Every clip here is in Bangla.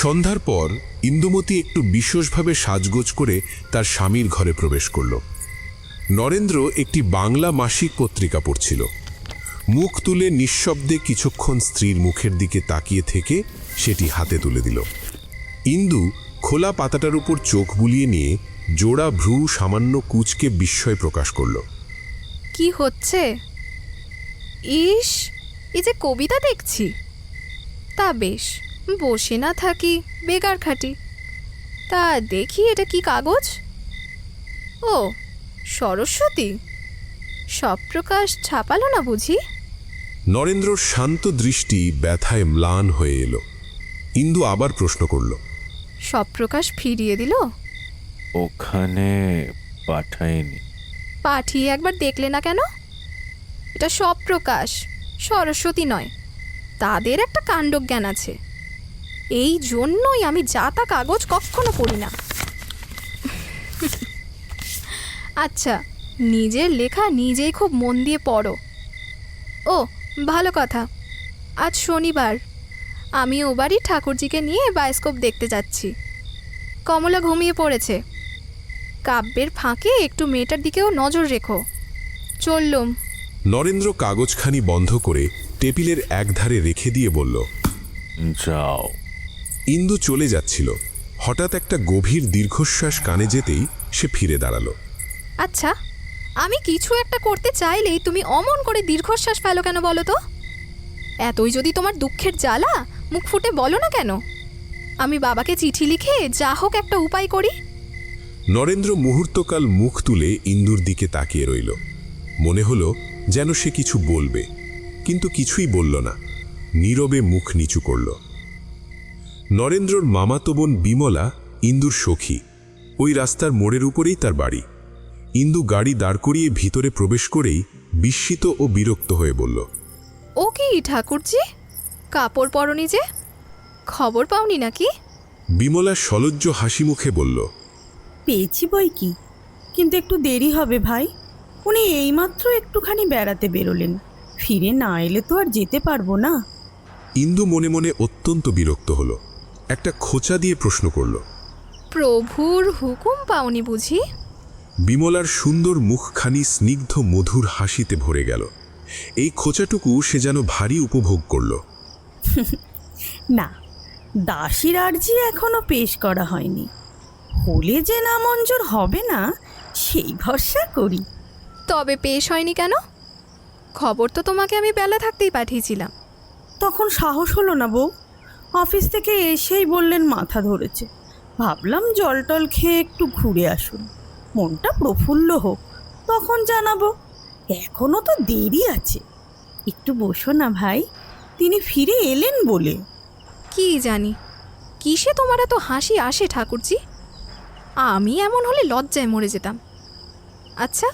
সন্ধ্যার পর ইন্দুমতি একটু বিশেষভাবে সাজগোজ করে তার স্বামীর ঘরে প্রবেশ করল। নরেন্দ্র একটি বাংলা মাসিক পত্রিকা পড়ছিল। মুখ তুলে নিঃশব্দে কিছুক্ষণ স্ত্রীর মুখের দিকে তাকিয়ে থেকে সেটি হাতে তুলে দিল। ইন্দু খোলা পাতাটার উপর চোখ বুলিয়ে নিয়ে জোড়া ভ্রু সামান্য কুঁচকে বিস্ময় প্রকাশ করল। কি হচ্ছে? ইস, এই যে কবিতা দেখছি। তা বেশ, বসে না থাকি, বেকার খাটি। তা দেখি এটা কি কাগজ? ও, সরস্বতী। স্বপ্রকাশ ছাপালো না বুঝি? নরেন্দ্রর শান্ত দৃষ্টি ব্যথায় ম্লান হয়ে এলো। ইন্দু আবার প্রশ্ন করল, স্বপ্রকাশ ফিরিয়ে দিল? ওখানে পাঠায়নি। পাঠিয়ে একবার দেখলে না কেন? এটা স্বপ্রকাশ, সরস্বতী নয়। তাদের একটা কাণ্ডজ্ঞান আছে। এই জন্যই আমি যাতা কাগজ কখনো পড়ি না। আচ্ছা, নিজের লেখা নিজেই খুব মন দিয়ে পড়ো। ও, ভালো কথা। আজ শনিবার, আমি ও বাড়ি ঠাকুরজিকে নিয়ে বায়োস্কোপ দেখতে যাচ্ছি। কমলা ঘুমিয়ে পড়েছে। কাব্যের ফাঁকে একটু মেয়েটার দিকেও নজর রেখো। চললুম। নরেন্দ্র কাগজখানি বন্ধ করে টেবিলের একধারে রেখে দিয়ে বলল, যাও। ইন্দু চলে যাচ্ছিল। হঠাৎ একটা গভীর দীর্ঘশ্বাস কানে যেতেই সে ফিরে দাঁড়ালো। আচ্ছা, আমি কিছু একটা করতে চাইলেই তুমি অমন করে দীর্ঘশ্বাস ফেলো কেন বলো তো? এতই যদি তোমার দুঃখের জ্বালা, মুখ ফুটে বলো না কেন? আমি বাবাকে চিঠি লিখে যা হোক একটা উপায় করি। নরেন্দ্র মুহূর্তকাল মুখ তুলে ইন্দুর দিকে তাকিয়ে রইল। মনে হলো যেন সে কিছু বলবে, কিন্তু কিছুই বলল না। নীরবে মুখ নিচু করল। নরেন্দ্রর মামাতো বোন বিমলা ইন্দুর সখী। ওই রাস্তার মোড়ের উপরেই তার বাড়ি। ইন্দু গাড়ি দাঁড় করিয়ে ভিতরে প্রবেশ করেই বিস্মিত ও বিরক্ত হয়ে বলল, ও কি ঠাকুরজি, কাপড় পরনি যে? খবর পাওনি নাকি? বিমলা সলজ্জ হাসি মুখে বলল, পেয়েছি বই কি, কিন্তু একটু দেরি হবে ভাই। উনি এইমাত্র একটুখানি বেড়াতে বেরোলেন, ফিরে না এলে তো আর যেতে পারবো না। ইন্দু মনে মনে অত্যন্ত বিরক্ত হল। একটা খোঁচা দিয়ে প্রশ্ন করল, প্রভুর হুকুম পাওনি বুঝি? বিমলার সুন্দর মুখখানি স্নিগ্ধ মধুর হাসিতে ভরে গেল। এই খোঁচাটুকু সে যেন ভারী উপভোগ করল। না, দাসীর আর্জি এখনো পেশ করা হয়নি। হলে যে নামঞ্জুর হবে না সেই ভরসা করি। তবে পেশ হয়নি কেন? খবর তো তোমাকে আমি বেলা থাকতেই পাঠিয়েছিলাম। তখন সাহস হলো না বউ। অফিস থেকে এসেই বললেন মাথা ধরেছে। ভাবলাম জল টল খেয়ে একটু ঘুরে আসুন, মনটা প্রফুল্ল হোক, তখন জানাবো। এখনো তো দেরি আছে, একটু বসো না ভাই, তিনি ফিরে এলেন বলে। কি জানি কিসে তোমার এত হাসি আসে ঠাকুরজি? আমি এমন হলে লজ্জায় মরে যেতাম। আচ্ছা,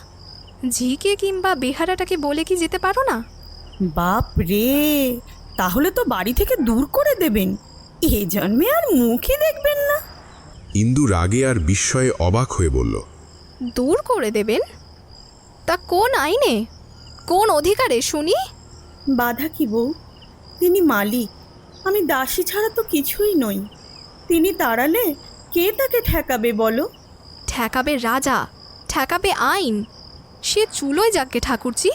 ঝিকে কিংবা বেহারাটাকে বলে কি যেতে পারো না? বাপ রে, তাহলে তো বাড়ি থেকে দূর করে দেবেন। এ জন্মে আর মুখই দেখবেন না। ইন্দু রাগে আর বিস্ময়ে অবাক হয়ে বলল, দূর করে দেবেন? তা কোন আইনে, কোন অধিকারে শুনি? বাধা কি বউ? তিনি মালিক, আমি দাসী ছাড়া তো কিছুই নই। তিনি তাড়ালে কে তাকে ঠেকাবে বলো? ঠেকাবে রাজা, ঠেকাবে আইন। সে চুলোয় যাকে ঠাকুরজি,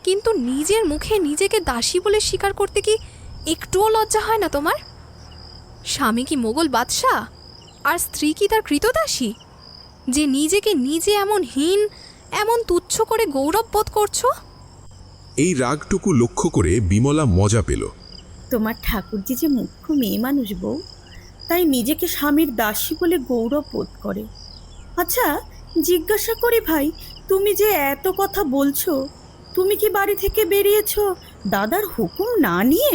কিন্তু নিজের মুখে নিজেকে দাসী বলে স্বীকার করতে কি একটুও লজ্জা হয় না তোমার? স্বামী কি মোগল বাদশাহ, আর স্ত্রী কি তার কৃতদাসী, যে নিজেকে নিজে এমন হীন, এমন তুচ্ছ করে গৌরব বোধ করছো? এই রাগটুকু লক্ষ্য করে বিমলা মজা পেল। তোমার ঠাকুরজি যে মুখ্য মেয়ে মানুষ বউ, তাই নিজেকে স্বামীর দাসী বলে গৌরব বোধ করে। আচ্ছা, জিজ্ঞাসা করি ভাই, তুমি যে এত কথা বলছো, তুমি কি বাড়ি থেকে বেরিয়েছো দাদার হুকুম না নিয়ে?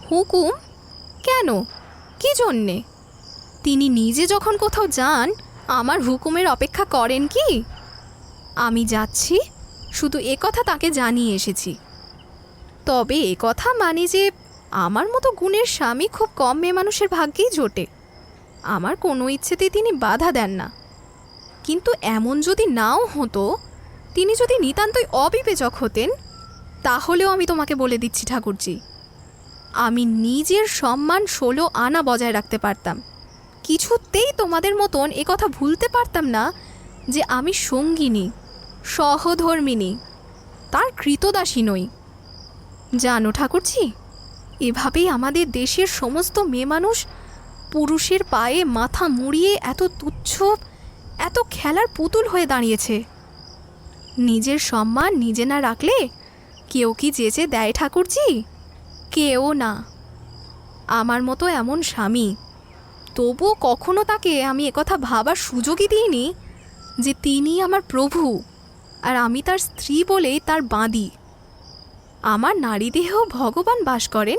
হুকুম কেন, কি জন্যে? তিনি নিজে যখন কোথাও যান, আমার হুকুমের অপেক্ষা করেন কি? আমি যাচ্ছি শুধু এ কথা তাকে জানিয়ে এসেছি। তবে এ কথা মানি যে আমার মতো গুণের স্বামী খুব কম মেয়ে মানুষের ভাগ্যেই জোটে। আমার কোনো ইচ্ছেতেই তিনি বাধা দেন না। কিন্তু এমন যদি নাও হতো, তিনি যদি নিতান্তই অবিবেচক হতেন, তাহলেও আমি তোমাকে বলে দিচ্ছি ঠাকুরজি, আমি নিজের সম্মান 16 আনা বজায় রাখতে পারতাম। কিছুতেই তোমাদের মতন কথা ভুলতে পারতাম না যে আমি সঙ্গিনী, সহধর্মিনী, তার কৃতদাসী নই। জানো ঠাকুরজি, এভাবেই আমাদের দেশের সমস্ত মেয়ে মানুষ পুরুষের পায়ে মাথা মুড়িয়ে এত তুচ্ছ, এত খেলার পুতুল হয়ে দাঁড়িয়েছে। নিজের সম্মান নিজে না রাখলে কেউ কি যেচে দেয় ঠাকুরজি? কেউ না। আমার মতো এমন স্বামী, তবুও কখনো তাকে আমি একথা ভাবার সুযোগই দিইনি যে তিনি আমার প্রভু আর আমি তার স্ত্রী বলেই তার বাঁধি। আমার নারী দেহেও ভগবান বাস করেন,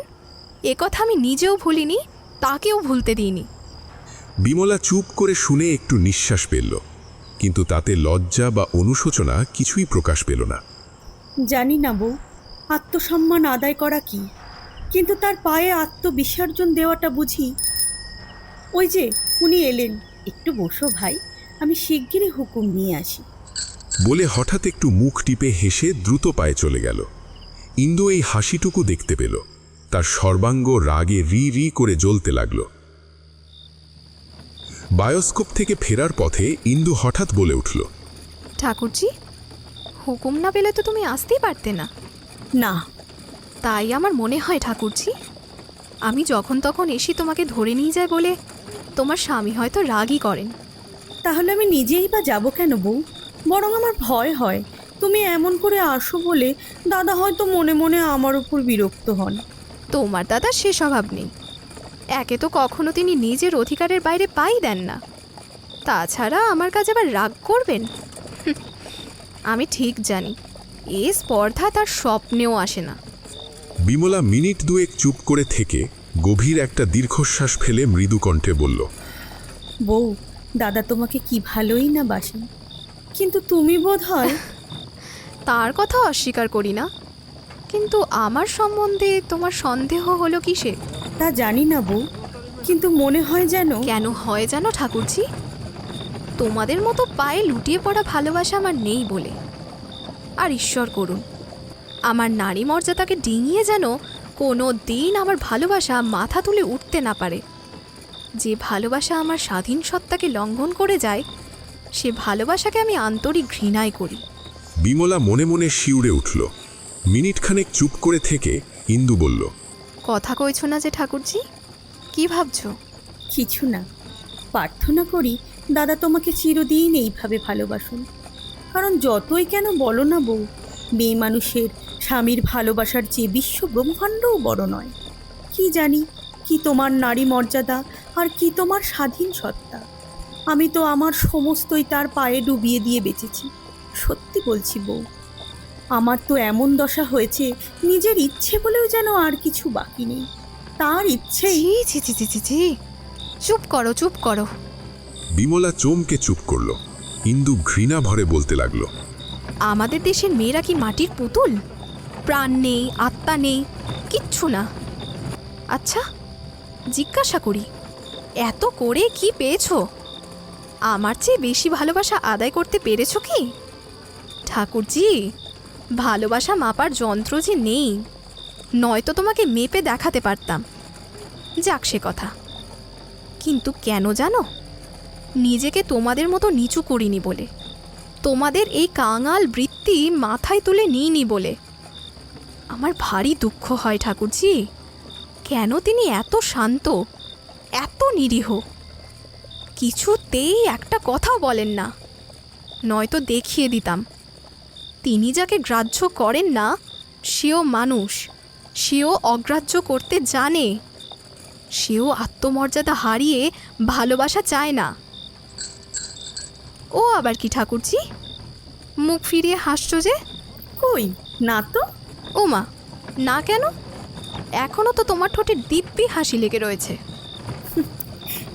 একথা আমি নিজেও ভুলিনি, তাকেও ভুলতে দিইনি। বিমলা চুপ করে শুনে একটু নিঃশ্বাস ফেলল, কিন্তু তাতে লজ্জা বা অনুশোচনা কিছুই প্রকাশ পেল না। জানি না বউ, আত্মসম্মান আদায় করা কি, কিন্তু তার পায়ে আত্মবিসর্জন দেওয়াটা বুঝি। ওই যে উনি এলেন, একটু বসো ভাই, আমি শিগগিরই হুকুম নিয়ে আসি। বলে হঠাৎ একটু মুখ টিপে হেসে দ্রুত পায়ে চলে গেল। ইন্দু এই হাসিটুকু দেখতে পেল, তার সর্বাঙ্গ রাগে রি রি করে জ্বলতে লাগল। বায়োস্কোপ থেকে ফেরার পথে ইন্দু হঠাৎ বলে উঠল, ঠাকুরজি, হুকুম না পেলে তো তুমি আসতেই পারতে না। না, তাই আমার মনে হয় ঠাকুরজি, আমি যখন তখন এসে তোমাকে ধরে নিয়ে যায় বলে তোমার স্বামী হয়তো রাগই করেন। তাহলে আমি নিজেই বা যাব কেন বউ? বরং আমার ভয় হয় তুমি এমন করে আসো বলে দাদা হয়তো মনে মনে আমার উপর বিরক্ত হন। তোমার দাদার সে স্বভাব নেই। একে তো কখনো তিনি নিজের অধিকারের বাইরে পাই দেন না, তাছাড়া আমার কাছে আবার রাগ করবেন? আমি ঠিক জানি এ স্পর্ধা তার স্বপ্নেও আসে না। বিমলা মিনিট দুয়েক চুপ করে থেকে গভীর একটা দীর্ঘশ্বাস ফেলে মৃদু কণ্ঠে বলল, বউ, দাদা তোমাকে কি ভালোই না বাসেন, কিন্তু তুমি বোধ হয়। তার কথা অস্বীকার করি না, কিন্তু আমার সম্বন্ধে তোমার সন্দেহ হলো কিসে? তা জানি না বউ, কিন্তু মনে হয় যেন। কেন হয় জানো ঠাকুরজি? তোমাদের মতো পায়ে লুটিয়ে পড়া ভালোবাসা আমার নেই বলে। আর ঈশ্বর করুন আমার নারী মর্যাদাকে ডিঙিয়ে যেন কোনো দিন আমার ভালোবাসা মাথা তুলে উঠতে না পারে। যে ভালোবাসা আমার স্বাধীন সত্তাকে লঙ্ঘন করে যায়, সে ভালোবাসাকে আমি আন্তরিক ঘৃণাই করি। বিমলা মনে মনে শিউরে উঠল। মিনিটখানেক চুপ করে থেকে ইন্দু বলল, কথা কইছ না যে ঠাকুরজি, কি ভাবছ? কিছু না, প্রার্থনা করি দাদা তোমাকে চিরদিন এইভাবে ভালোবাসুন। কারণ যতই কেন বলো না বউ, মেয়ে মানুষের স্বামীর ভালোবাসার চেয়ে বিশ্ব ব্রহ্মাণ্ডও বড় নয়। কি জানি কি তোমার নারী মর্যাদা আর কি তোমার স্বাধীন সত্তা। আমি তো আমার সমস্তই তার পায়ে ডুবিয়ে দিয়ে বেঁচেছি। সত্যি বলছি বউ, আমার তো এমন দশা হয়েছে নিজের ইচ্ছে বলেও যেন আর কিছু বাকি নেই। তার ইচ্ছেই। ছি ছি ছি ছি ছি, চুপ করো চুপ করো। বিমলা চমকে চুপ করল। ইন্দু ঘৃণা ভরে বলতে লাগলো, আমাদের দেশের মেয়েরা কি মাটির পুতুল? প্রাণ নেই, আত্মা নেই, কিচ্ছু না। আচ্ছা জিজ্ঞাসা করি, এত করে কি পেয়েছো? আমার চেয়ে বেশি ভালোবাসা আদায় করতে পেরেছো কি? ঠাকুরজি, ভালোবাসা মাপার যন্ত্র যে নেই, নয়তো তোমাকে মেপে দেখাতে পারতাম। যাক সে কথা। কিন্তু কেন জানো? নিজেকে তোমাদের মতো নিচু করিনি বলে, তোমাদের এই কাঙাল বৃত্তি মাথায় তুলে নিইনি বলে। আমার ভারী দুঃখ হয় ঠাকুরজি, কেন তিনি এত শান্ত, এত নিরীহ, কিছুতেই একটা কথাও বলেন না। নয়তো দেখিয়ে দিতাম তিনি যাকে গ্রাহ্য করেন না সেও মানুষ, সেও অগ্রাহ্য করতে জানে, সেও আত্মমর্যাদা হারিয়ে ভালোবাসা চায় না। ও আবার কি ঠাকুরজি, মুখ ফিরিয়ে হাসছো যে? কই না তো। ও মা, না কেন? এখনো তো তোমার ঠোঁটে দিব্যি হাসি লেগে রয়েছে।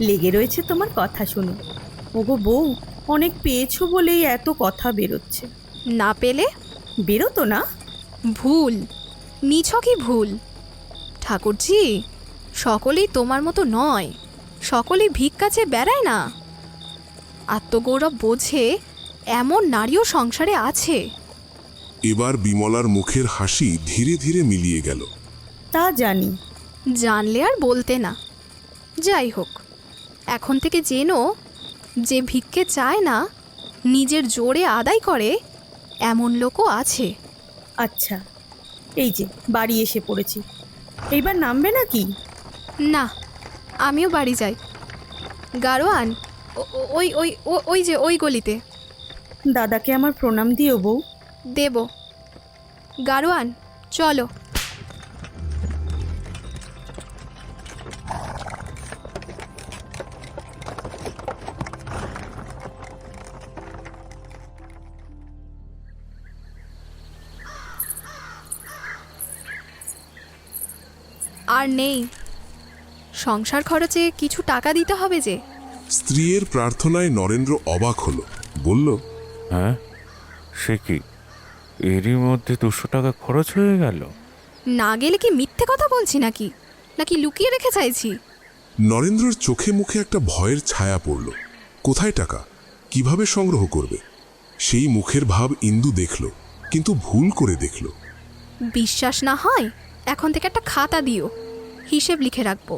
লেগে রয়েছে তোমার কথা শুনে। ওগো বউ, অনেক পেয়েছো বলেই এত কথা বেরোচ্ছে। না পেলে বেরোতো না। ভুল, নিছকই ভুল। ঠাকুরজি, সকলেই তোমার মতো নয়, সকলেই ভিক্ষা চেয়ে বেড়ায় না। আত্মগৌরব বোঝে এমন নারীও সংসারে আছে। এবার বিমলার মুখের হাসি ধীরে ধীরে মিলিয়ে গেল। তা জানি, জানলে আর বলতে না। যাই হোক, এখন থেকে জেনো, যে ভিক্ষে চায় না, নিজের জোরে আদায় করে, এমন লোকও আছে। আচ্ছা, এই যে বাড়ি এসে পড়েছি, এইবার নামবে নাকি? না, আমিও বাড়ি যাই। গারোয়ান, ওই ওই ওই যে ওই গলিতে। দাদাকে আমার প্রণাম দিও বউ। দেব। গারোয়ান, চলো। আর নেই, সংসার খরচে কিছু টাকা দিতে হবে যে। স্ত্রীর প্রার্থনায় নরেন্দ্র অবাক হলো, বলল, হ্যাঁ, সে কি, এরই মধ্যে 200 টাকা খরচ হয়ে গেল? না গেলে কি মিথ্যে কথা বলছি নাকি, নাকি লুকিয়ে রেখে চাইছি? নরেন্দ্রর চোখে মুখে একটা ভয়ের ছায়া পড়ল। কোথায় টাকা, কিভাবে সংগ্রহ করবে? সেই মুখের ভাব ইন্দু দেখল, কিন্তু ভুল করে দেখল। বিশ্বাস না হয় এখন থেকে একটা খাতা দিও, হিসেব লিখে রাখবো।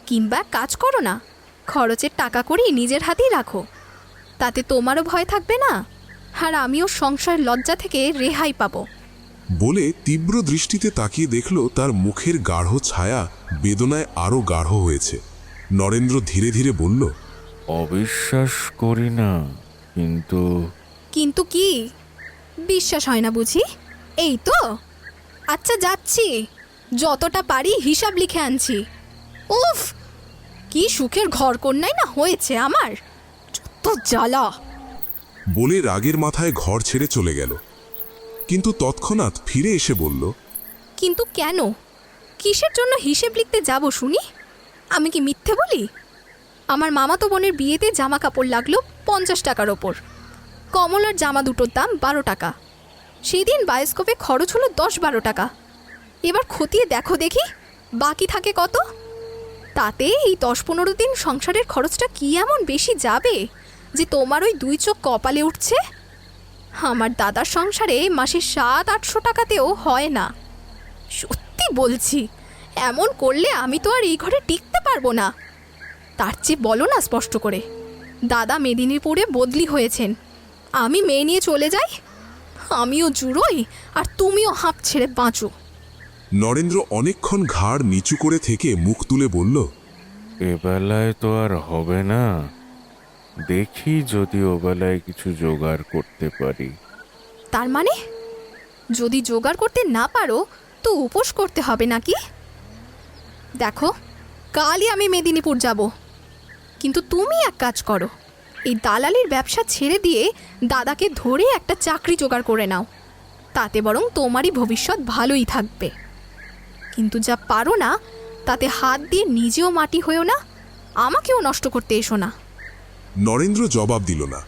কিংবা কাজ করো না, খরচের টাকা করি নিজের হাতেই রাখো, তাতে তোমারও ভয় থাকবে না, আর আমিও সংসার লজ্জা থেকে রেহাই পাবো। বলে তীব্র দৃষ্টিতে তাকিয়ে দেখল তার মুখের গাঢ় ছায়া বেদনায় আরো গাঢ় হয়েছে। নরেন্দ্র ধীরে ধীরে বলল, অবিশ্বাস করি না, কিন্তু কিন্তু কি? বিশ্বাস হয় না বুঝি? এই তো। আচ্ছা, যাচ্ছি, যতটা পারি হিসাব লিখে আনছি। উফ, কি সুখের ঘরকন্যাই না হয়েছে আমার, তো জ্বালা। বলে রাগের মাথায় ঘর ছেড়ে চলে গেল। কিন্তু তৎক্ষণাৎ ফিরে এসে বলল, কিন্তু কেন, কিসের জন্য হিসেব লিখতে যাব শুনি? আমি কি মিথ্যে বলি? আমার মামাতো বোনের বিয়েতে জামা কাপড় লাগলো 50 টাকার ওপর। কমলার জামা দুটোর দাম 12 টাকা। সেই দিন বায়োস্কোপে খরচ হলো 10-12 টাকা। এবার খতিয়ে দেখো দেখি বাকি থাকে কত। তাতে এই 10-15 দিন সংসারের খরচটা কি এমন বেশি যাবে যে তোমার ওই 2 চোখ কপালে উঠছে? আমার দাদার সংসারে মাসে 700-800 টাকাতেও হয় না। সত্যি বলছি, এমন করলে আমি তো আর এই ঘরে টিকতে পারবো না। তার চেয়ে বলো না স্পষ্ট করে, দাদা মেদিনীপুরে বদলি হয়েছেন, আমি মেয়ে নিয়ে চলে যাই। আমিও জুড়োই আর তুমিও হাঁপ ছেড়ে বাঁচো। নরেন্দ্র অনেকক্ষণ ঘাড় নিচু করে থেকে মুখ তুলে বলল, এবেলায় তো আর হবে না, দেখি যদি ওবেলায় কিছু জোগাড় করতে পারি। তার মানে যদি জোগাড় করতে না পারো তো উপোস করতে হবে নাকি? দেখো, কালই আমি মেদিনীপুর যাব, কিন্তু তুমি এক কাজ করো, এই দালালির ব্যবসা ছেড়ে দিয়ে দাদাকে ধরে একটা চাকরি জোগাড় করে নাও, তাতে বরং তোমারই ভবিষ্যৎ ভালোই থাকবে। কিন্তু যা পারো না তাতে হাত দিয়ে নিজেও মাটি হয়েও না, আমাকেও নষ্ট করতে এসো না। নরেন্দ্র জবাব দিল না।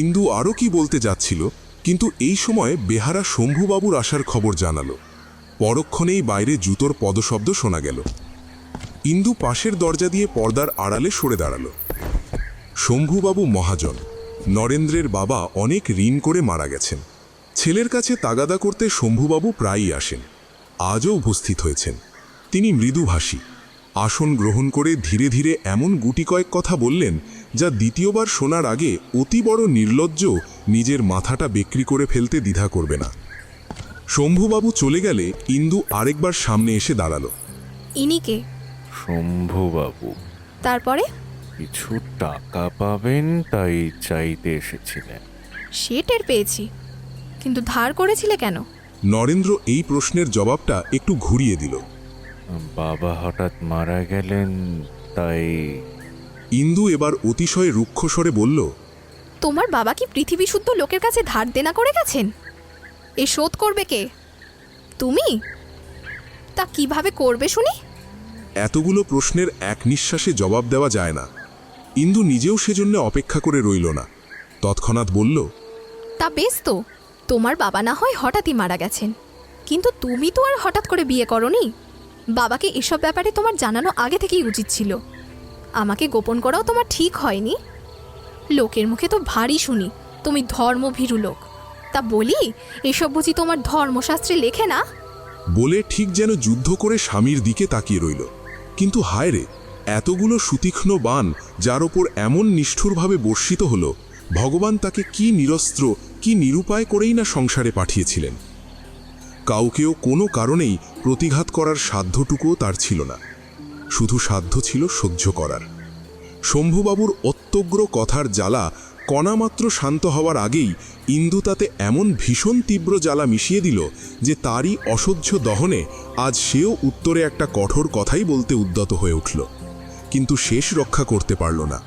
ইন্দু আরও কি বলতে যাচ্ছিল, কিন্তু এই সময় বেহারা শম্ভুবাবুর আসার খবর জানালো। পরক্ষণেই বাইরে জুতোর পদশব্দ শোনা গেল। ইন্দু পাশের দরজা দিয়ে পর্দার আড়ালে সরে দাঁড়ালো। শম্ভুবাবু মহাজন, নরেন্দ্রের বাবা, অনেক ঋণ করে মারা গেছেন। ছেলের কাছে তাগাদা করতে শম্ভুবাবু প্রায়ই আসেন, আজও উপস্থিত হয়েছেন। তিনি মৃদুভাষী। আসন গ্রহণ করে ধীরে ধীরে এমন গুটি কয়েক কথা বললেন যা দ্বিতীয়বার শোনার আগে অতি বড় নির্লজ্জ নিজের মাথাটা বিক্রি করে ফেলতে দ্বিধা করবে না। শম্ভুবাবু চলে গেলে ইন্দু আরেকবার সামনে এসে দাঁড়ালো। ইনিকে? শম্ভুবাবু। তারপরে? কিছু টাকা পাবেন তাই চাইতে এসেছিলেন। সে টের পেয়েছি, কিন্তু ধার করেছিলে কেন? নরেন্দ্র এই প্রশ্নের জবাবটা একটু ঘুরিয়ে দিল। বাবা হঠাৎ মারা গেলেন, তাই। ইন্দু এবার অতিশয় রুক্ষ স্বরে বলল, তোমার বাবা কি পৃথিবী শুদ্ধ লোকের কাছে ধার দেনা করে গেছেন? এ শোধ করবে কে? তুমি? তা কিভাবে করবে শুনি? এতগুলো প্রশ্নের এক নিঃশ্বাসে জবাব দেওয়া যায় না। ইন্দু নিজেও সেজন্য অপেক্ষা করে রইল না, তৎক্ষণাৎ বলল, তা বেশ তো, তোমার বাবা না হয় হঠাৎই মারা গেছেন, কিন্তু তুমি তো আর হঠাৎ করে বিয়ে করনি। বাবাকে এসব ব্যাপারে তোমার জানানো আগে থেকেই উচিত ছিল। আমাকে গোপন করাও তোমার ঠিক হয়নি। লোকের মুখে তো ভারী শুনি তুমি ধর্মভীরু লোক। তা বলি, এসব বুঝি তোমার ধর্মশাস্ত্রে লেখে না? বলে ঠিক যেন যুদ্ধ করে স্বামীর দিকে তাকিয়ে রইল। কিন্তু হায় রে, এতগুলো সুতীক্ষ্ণ বাণ যার ওপর এমন নিষ্ঠুরভাবে বর্ষিত হল, ভগবান তাকে কি নিরস্ত্র, কি নিরুপায় করেই না সংসারে পাঠিয়েছিলেন। কাউকেও কোনো কারণেই প্রতিঘাত করার সাধ্যটুকুও তার ছিল না, শুধু সাধ্য ছিল সহ্য করার। শম্ভুবাবুর অত্যগ্র কথার জ্বালা কণামাত্র শান্ত হওয়ার আগেই ইন্দু তাতে এমন ভীষণ তীব্র জ্বালা মিশিয়ে দিল যে তারই অসহ্য দহনে আজ সেও উত্তরে একটা কঠোর কথাই বলতে উদ্যত হয়ে উঠল, কিন্তু শেষ রক্ষা করতে পারল না।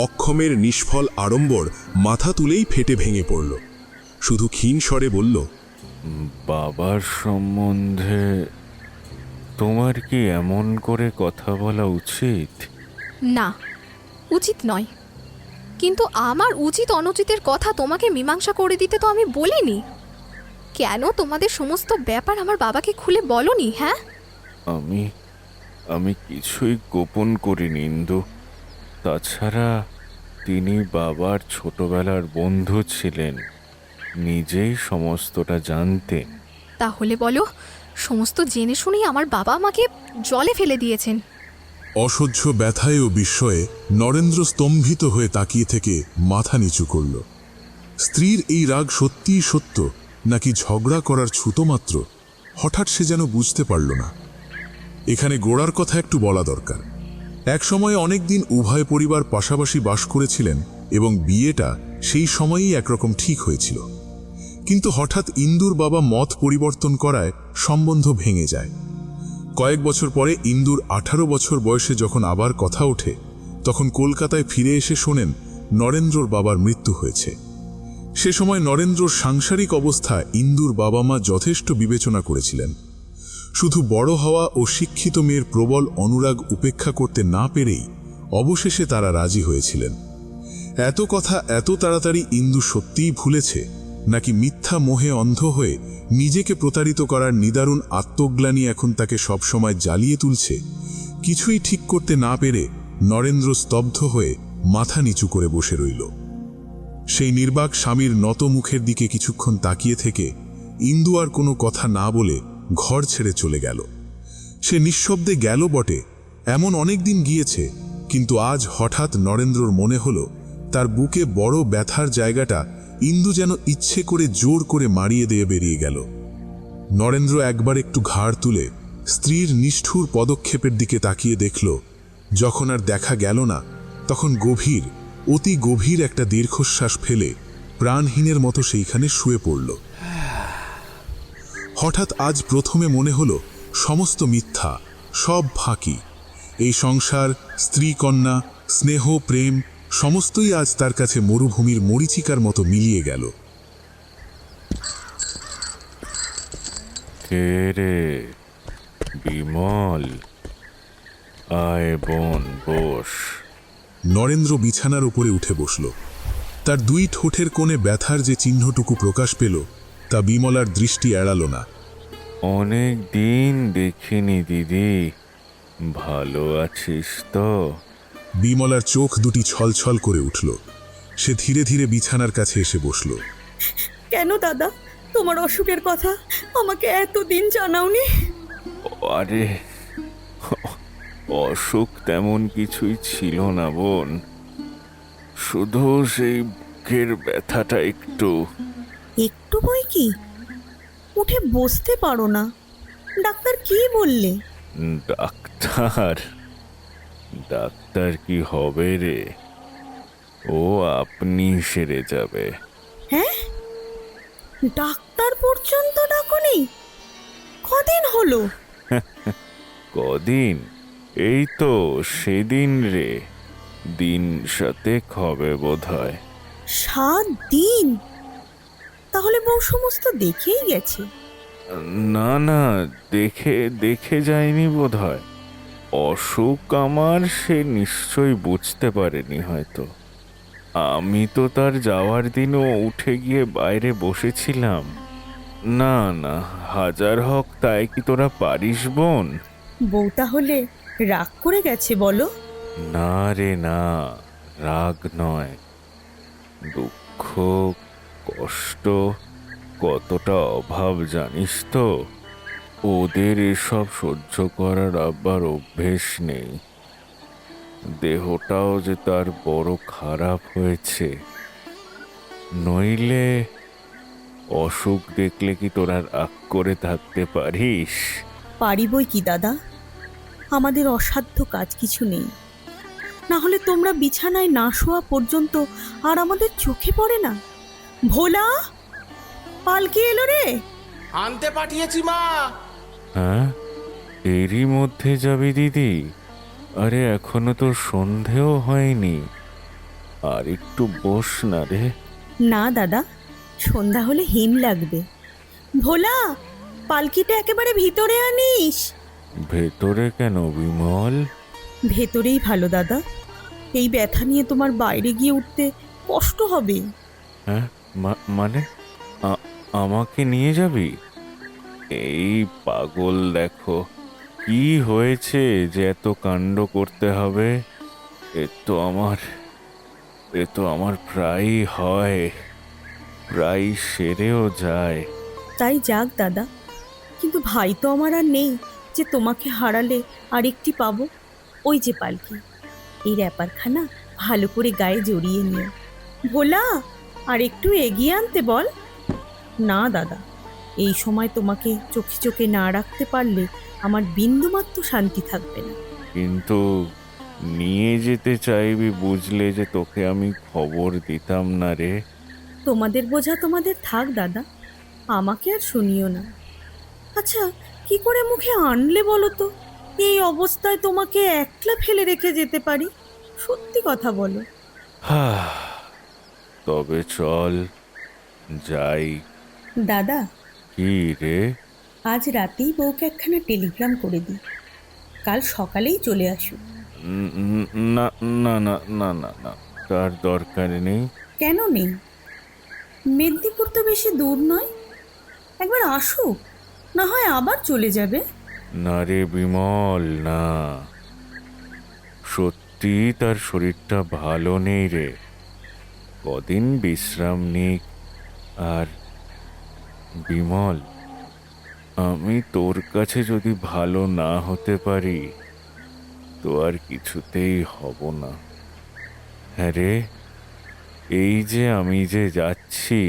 অক্ষমের নিষ্ফল আড়ম্বর মাথা তুলেই ফেটে ভেঙে পড়ল। শুধু ক্ষীণ স্বরে বলল, বাবার সম্বন্ধে তোমার কি এমন করে কথা বলা উচিত? না, উচিত নয়। কিন্তু আমার উচিত অনুচিতের কথা তোমাকে মীমাংসা করে দিতে তো আমি বলিনি। কেন তোমাদের সমস্ত ব্যাপার আমার বাবাকে খুলে বলনি? হ্যাঁ, আমি কিছুই গোপন করিনি ইন্দু। তাছাড়া তিনি বাবার ছোটবেলার বন্ধু ছিলেন, নিজেই সমস্তটা জানতেন। তাহলে বলো, সমস্ত জেনে শুনেই আমার বাবা আমাকে জলে ফেলে দিয়েছেন। অসহ্য ব্যথায় ও বিস্ময়ে নরেন্দ্র স্তম্ভিত হয়ে তাকিয়ে থেকে মাথা নিচু করল। স্ত্রীর এই রাগ সত্যিই সত্য নাকি ঝগড়া করার ছুতো মাত্র, হঠাৎ সে যেন বুঝতে পারল না। এখানে গোড়ার কথা একটু বলা দরকার। একসময় অনেক দিন উভয় পরিবার পাশাপাশি বাস করেছিলেন এবং বিয়েটা সেই সময়েই একরকম ঠিক হয়েছিল। কিন্তু হঠাৎ ইন্দুর বাবা মত পরিবর্তন করায় সম্বন্ধ ভেঙে যায়। কয়েক বছর পরে ইন্দুর 18 বছর বয়সে যখন আবার কথা ওঠে, তখন কলকাতায় ফিরে এসে শোনেন নরেন্দ্রর বাবার মৃত্যু হয়েছে। সে সময় নরেন্দ্রর সাংসারিক অবস্থা ইন্দুর বাবা মা যথেষ্ট বিবেচনা করেছিলেন। শুধু বড় হওয়া ও শিক্ষিত মেয়ের প্রবল অনুরাগ উপেক্ষা করতে না পেরেই অবশেষে তারা রাজি হয়েছিলেন। এত কথা এত তাড়াতাড়ি ইন্দু সত্যিই ভুলেছে, নাকি মিথ্যা মোহে অন্ধ হয়ে নিজেকে প্রতারিত করার নিদারুণ আত্মগ্লানি এখন তাকে সবসময় জ্বালিয়ে তুলছে, কিছুই ঠিক করতে না পেরে নরেন্দ্র স্তব্ধ হয়ে মাথা নিচু করে বসে রইল। সেই নির্বাক স্বামীর নত মুখের দিকে কিছুক্ষণ তাকিয়ে থেকে ইন্দু আর কোনো কথা না বলে ঘর ছেড়ে চলে গেল। সে নিঃশব্দে গেল বটে, এমন অনেক দিন গিয়েছে, কিন্তু আজ হঠাৎ নরেন্দ্রর মনে হলো তার বুকে বড় ব্যথার জায়গাটা ইন্দু যেন ইচ্ছে করে জোর করে মারিয়ে দিয়ে বেরিয়ে গেল। নরেন্দ্র একবার একটু ঘাড় তুলে স্ত্রীর নিষ্ঠুর পদক্ষেপের দিকে তাকিয়ে দেখল। যখন আর দেখা গেল না, তখন গভীর, অতি গভীর একটা দীর্ঘশ্বাস ফেলে প্রাণহীনের মতো সেইখানে শুয়ে পড়ল। হঠাৎ আজ প্রথমে মনে হলো সমস্ত মিথ্যা, সব ফাঁকি। এই সংসার, স্ত্রী কন্যা, স্নেহ, প্রেম সমস্তই আজ তার কাছে মরুভূমির মরীচিকার মতো মিলিয়ে গেল। কে রে বিমল? আয় বোন, বস। নরেন্দ্র বিছানার উপরে উঠে বসল। তার দুই ঠোঁটের কোণে ব্যথার যে চিহ্নটুকু প্রকাশ পেল, তা বিমলার দৃষ্টি এড়াল না। অনেক দিন দেখিনি দিদি, ভালো আছিস তো? বিমলার চোখ দুটি ছলছল করে উঠল। সে ধীরে ধীরে বিছানার কাছে এসে বসল। কেন দাদা, তোমার অসুখের কথা আমাকে এতদিন জানাওনি? আরে অসুখ তেমন কিছুই ছিল না বোন, শুধু সেই বুকের ব্যথাটা একটু। একটু বই কি, উঠে বসতে পারো না? ডাক্তার কি বললে? ডাক্তার? ডাক্তার কি হবে রে, ও আপনি সেরে যাবে। হ্যাঁ, ডাক্তার পর্যন্ত ডাকনি? কদিন হলো? কদিন? এই তো সেদিন রে, দিন সাথে হবে বোধ হয়। 7 দিন? তাহলে বউ সমস্ত দেখেই গেছে? না না, দেখে যায়নি বোধ হয়। অসুখ আমার সে নিশ্চয়ই বুঝতে পারেনি হয়তো। আমি তো তার যাওয়ার দিনও উঠে গিয়ে বাইরে বসেছিলাম। না না, হাজার হক তাই কি তোরা পারিস বোন? বউ তাহলে রাগ করে গেছে বলো? না রে না, রাগ নয়, দুঃখ, কষ্ট, কতটা অভাব জানিস তো। ওদের এসব সহ্য করার আবার অভ্যেস নেই। দেহটাও যে তার বড় খারাপ হয়েছে, নইলে অসুখ দেখলে কি তোরা রাগ করে থাকতে পারিস? পারিবই কি দাদা, আমাদের অসাধ্য কাজ কিছু নেই। না হলে তোমরা বিছানায় না শোয়া পর্যন্ত আর আমাদের চোখে পড়ে না। ভোলা, পালকি এলো রে। আনতে পাঠিয়েছি মা। হ্যাঁ, এরই মধ্যে যাবি দিদি? আরে এখনো তো সন্ধেও হয়নি, আর একটু বস না রে। না দাদা, সন্ধ্যা হলে হিম লাগবে। ভোলা, পালকিটা একেবারে ভিতরে আনিস। ভেতরে কেন বিমল? ভেতরেই ভালো দাদা, এই ব্যথা নিয়ে তোমার বাইরে গিয়ে উঠতে কষ্ট হবে। হ্যাঁ, মানে আমাকে নিয়ে যাবি? এই পাগল, দেখো কি হয়েছে যে এত কাণ্ড করতে হবে? এ তো আমার প্রায়ই হয়, প্রায় সেরেও যায়। তাই যাক দাদা, কিন্তু ভাই তো আমার আর নেই যে তোমাকে হারালে আরেকটি পাবো। ওই যে পালকি, এই র্যাপারখানা ভালো করে গায়ে জড়িয়ে নিও। ভোলা, আর একটু এগিয়ে আনতে বল। না দাদা, এই সময় তোমাকে চোখে চোখে না রাখতে পারলে আমার বিন্দুমাত্র শান্তি থাকবে না। কিন্তু নিয়ে যেতে চাইবি বুঝলে যে তোকে আমি খবর দিতাম না রে। তোমাদের বোঝা তোমাদের থাক দাদা, আমাকে আর শুনিও না। আচ্ছা, কি করে মুখে আনলে বলো তো? এই অবস্থায় তোমাকে একলা ফেলে রেখে যেতে পারি? সত্যি কথা বলো। তবে চল যাই। দাদা, কি রে? আজ রাতেই বউকে একখানা টেলিগ্রাম করে দিই, কাল সকালেই চলে আসুক। না না না না না না, তার দরকার নেই। কেন নেই? মেদিনীপুর তো বেশি দূর নয়, একবার আসুক, না হয় আবার চলে যাবে। না রে বিমল, না, সত্যি তার শরীরটা ভালো নেই রে। কদিন বিশ্রাম নিক। আর বিমল, আমি তোর কাছে যদি ভালো না হতে পারি তো আর কিছুতেই হব না। হ্যাঁ রে, এই যে আমি যে যাচ্ছি,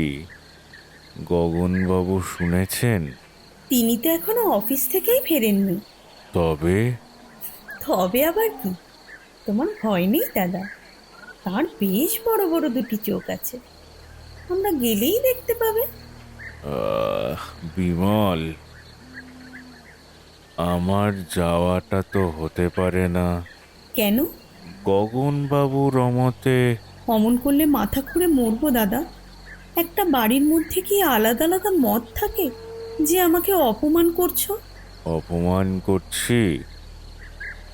গগনবাবু শুনেছেন? তিনি তো এখনো অফিস থেকেই ফেরেননি। তবে তবে আবার কি? তোমার ভয় নেই দাদা, তার বেশ বড় বড় দুটি চোখ আছে, আমরা গেলেই দেখতে পাবে। বিমল, আমার যাওয়াটা তো হতে পারে না। কেন? গগনবাবুর অমতে। অমন করলে মাথা খুঁড়ে মরবো দাদা। একটা বাড়ির মধ্যে কি আলাদা আলাদা মত থাকে যে আমাকে অপমান করছো? অপমান করছি?